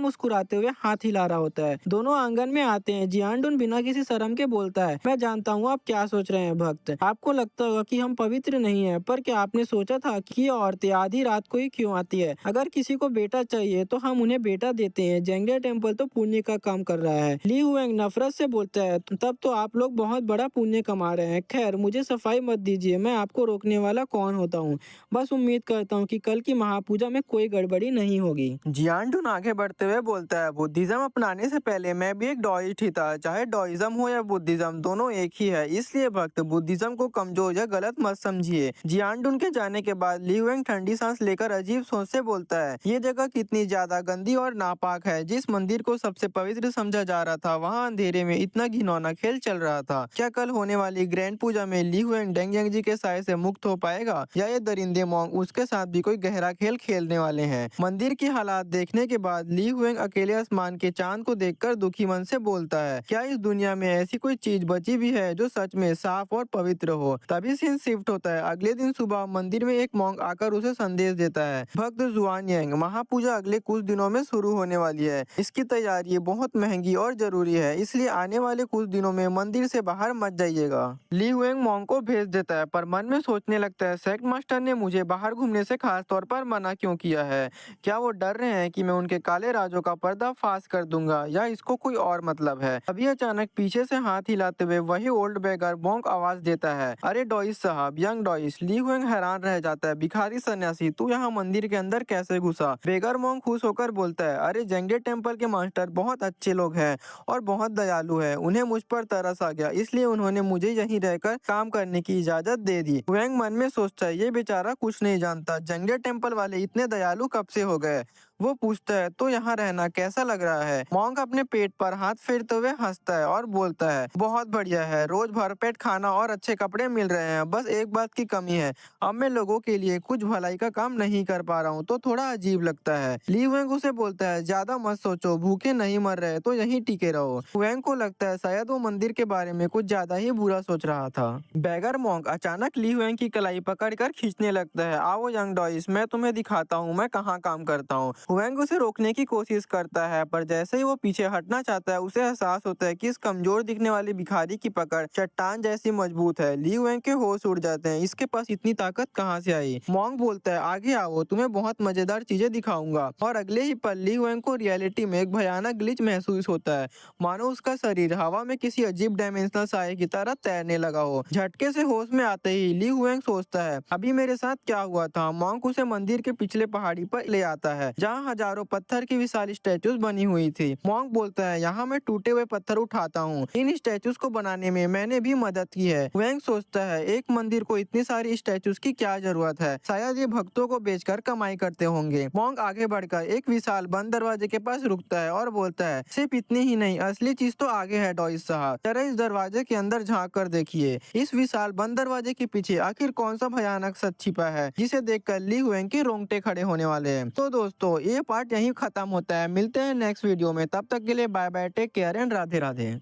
मुस्कुराते हुए हाथ हिला रहा होता है। दोनों आंगन में आते हैं। जियानडुन बिना किसी शर्म के बोलता है, मैं जानता हूँ आप क्या सोच रहे हैं भक्त। आपको लगता होगा कि हम पवित्र नहीं है, पर क्या आपने सोचा था कि ये औरतें आधी रात को ही क्यों आती है। अगर किसी को बेटा चाहिए तो हम उन्हें बेटा देते हैं। जेंगडे टेम्पल तो पुण्य का काम कर रहा है। ली हुएंग नफरत से बोलता है, तब तो आप लोग बहुत बड़ा पुण्य कमा रहे हैं। खैर, मुझे सफाई मत दीजिए, मैं आपको रोकने वाला कौन होता हूँ। बस उम्मीद करता हूँ कि कल की महापूजा में कोई गड़बड़ी नहीं होगी। जियानडुन आगे बढ़ते हुए बोलता है, बुद्धिज्म अपनाने से पहले मैं भी एक डॉइस्ट ही था। चाहे डॉइज्म हो या बुद्धिज्म, दोनों एक ही है। इसलिए भक्त बुद्धिज्म को कमजोर या गलत मत समझिए। जियानडुन के जाने के बाद ली हुएंग ठंडी सांस लेकर अजीब सोच से बोलता है, ये जगह कितनी ज्यादा गंदी और नापाक है। जिस मंदिर को सबसे पवित्र समझा जा रहा था, वहाँ अंधेरे में इतना घिनौना खेल चल रहा था। क्या कल होने वाली ग्रैंड पूजा में ली हुएंग डेंगयांग जी के साये से मुक्त हो पाएगा, या ये दरिंदे मॉन्क उसके साथ भी कोई गहरा खेल खेलने वाले हैं। मंदिर की हालात देखने के बाद ली हुएंग अकेले आसमान के चांद को देखकर दुखी मन से बोलता है, क्या इस दुनिया में ऐसी कोई चीज बची भी है जो सच में साफ और पवित्र हो। तभी सीन शिफ्ट होता है। अगले दिन सुबह मंदिर में एक मॉन्क आकर उसे संदेश देता है, भक्त जुआनयांग, महापूजा अगले कुछ दिनों में शुरू होने वाली है। इसकी तैयारी बहुत महंगी और जरूरी है, इसलिए आने वाले कुछ दिनों में मंदिर से बाहर मत जाइएगा। ली हुएंग मॉन्क को भेज देता है, पर मन में सोचने लगता है, सेक्ट मास्टर ने मुझे बाहर घूमने से खास तौर पर मना क्यों किया है। क्या वो डर रहे हैं कि मैं उनके काले राजों का पर्दाफाश कर दूंगा, या इसको कोई और मतलब है। अभी अचानक पीछे से हाथ हिलाते हुए वही ओल्ड बेगर मॉन्क आवाज देता है, अरे डॉइस साहब, यंग डॉइस। ली हुएंग हैरान रह जाता है, भिखारी सन्यासी, तू यहाँ मंदिर के अंदर कैसे घुसा। बेगर मॉन्क खुश होकर बोलता है, अरे जेंगडे टेम्पल के मास्टर बहुत अच्छे लोग हैं और बहुत दयालु है। उन्हें मुझ पर तरस आ गया, इसलिए उन्होंने मुझे यहीं रहकर काम करने की इजाजत दे दी। हुएंग मन में सोचता है, ये बेचारा कुछ नहीं जानता, जेंगडे टेम्पल वाले इतने दयालु कब से हो गए। वो पूछता है, तो यहाँ रहना कैसा लग रहा है। मॉन्क अपने पेट पर हाथ फेरते हुए हंसता है और बोलता है, बहुत बढ़िया है, रोज भरपेट खाना और अच्छे कपड़े मिल रहे हैं। बस एक बात की कमी है, अब मैं लोगों के लिए कुछ भलाई का काम नहीं कर पा रहा हूँ, तो थोड़ा अजीब लगता है। ली हुएंग उसे बोलता है, ज्यादा मत सोचो, भूखे नहीं मर रहे तो यहीं टिके रहो। हुएंग को लगता है शायद वो मंदिर के बारे में कुछ ज्यादा ही बुरा सोच रहा था। बैगर मॉन्क अचानक ली हुएंग की कलाई पकड़कर खींचने लगता है, आओ यंग डॉइस, मैं तुम्हें दिखाता हूँ मैं कहाँ काम करता हूँ। हुएंग उसे रोकने की कोशिश करता है, पर जैसे ही वो पीछे हटना चाहता है, उसे एहसास होता है कि इस कमजोर दिखने वाले भिखारी की पकड़ चट्टान जैसी मजबूत है। ली हुएंग के होश उड़ जाते हैं, इसके पास इतनी ताकत कहाँ से आई। मॉन्क बोलता है, आगे आओ, तुम्हें बहुत मजेदार चीजें दिखाऊंगा। और अगले ही पल ली हुएंग को रियलिटी में एक भयानक ग्लिच महसूस होता है, मानो उसका शरीर हवा में किसी अजीब डायमेंशनल साये की तरह तैरने लगा हो। झटके से होश में आते ही ली हुएंग सोचता है, अभी मेरे साथ क्या हुआ था। मॉन्क उसे मंदिर के पिछले पहाड़ी पर ले आता है, जहाँ हजारों पत्थर की विशाल स्टैचूज बनी हुई थी। मॉन्क बोलता है, यहाँ मैं टूटे हुए पत्थर उठाता हूँ, इन स्टैचूज को बनाने में मैंने भी मदद की है। वेंग सोचता है, एक मंदिर को इतनी सारी स्टैचूज की क्या जरूरत है, शायद ये भक्तों को बेचकर कमाई करते होंगे। मॉन्क आगे बढ़कर एक विशाल बंद दरवाजे के पास रुकता है और बोलता है, सिर्फ इतनी ही नहीं, असली चीज तो आगे है डॉइस साहब, जरा इस दरवाजे के अंदर झांक कर देखिए। इस विशाल बंद दरवाजे के पीछे आखिर कौन सा भयानक सच छिपा है, जिसे देखकर ली हुएंग के रोंगटे खड़े होने वाले हैं। तो दोस्तों, ये पार्ट यहीं खत्म होता है। मिलते हैं नेक्स्ट वीडियो में, तब तक के लिए bye bye, take care and Radhe Radhe.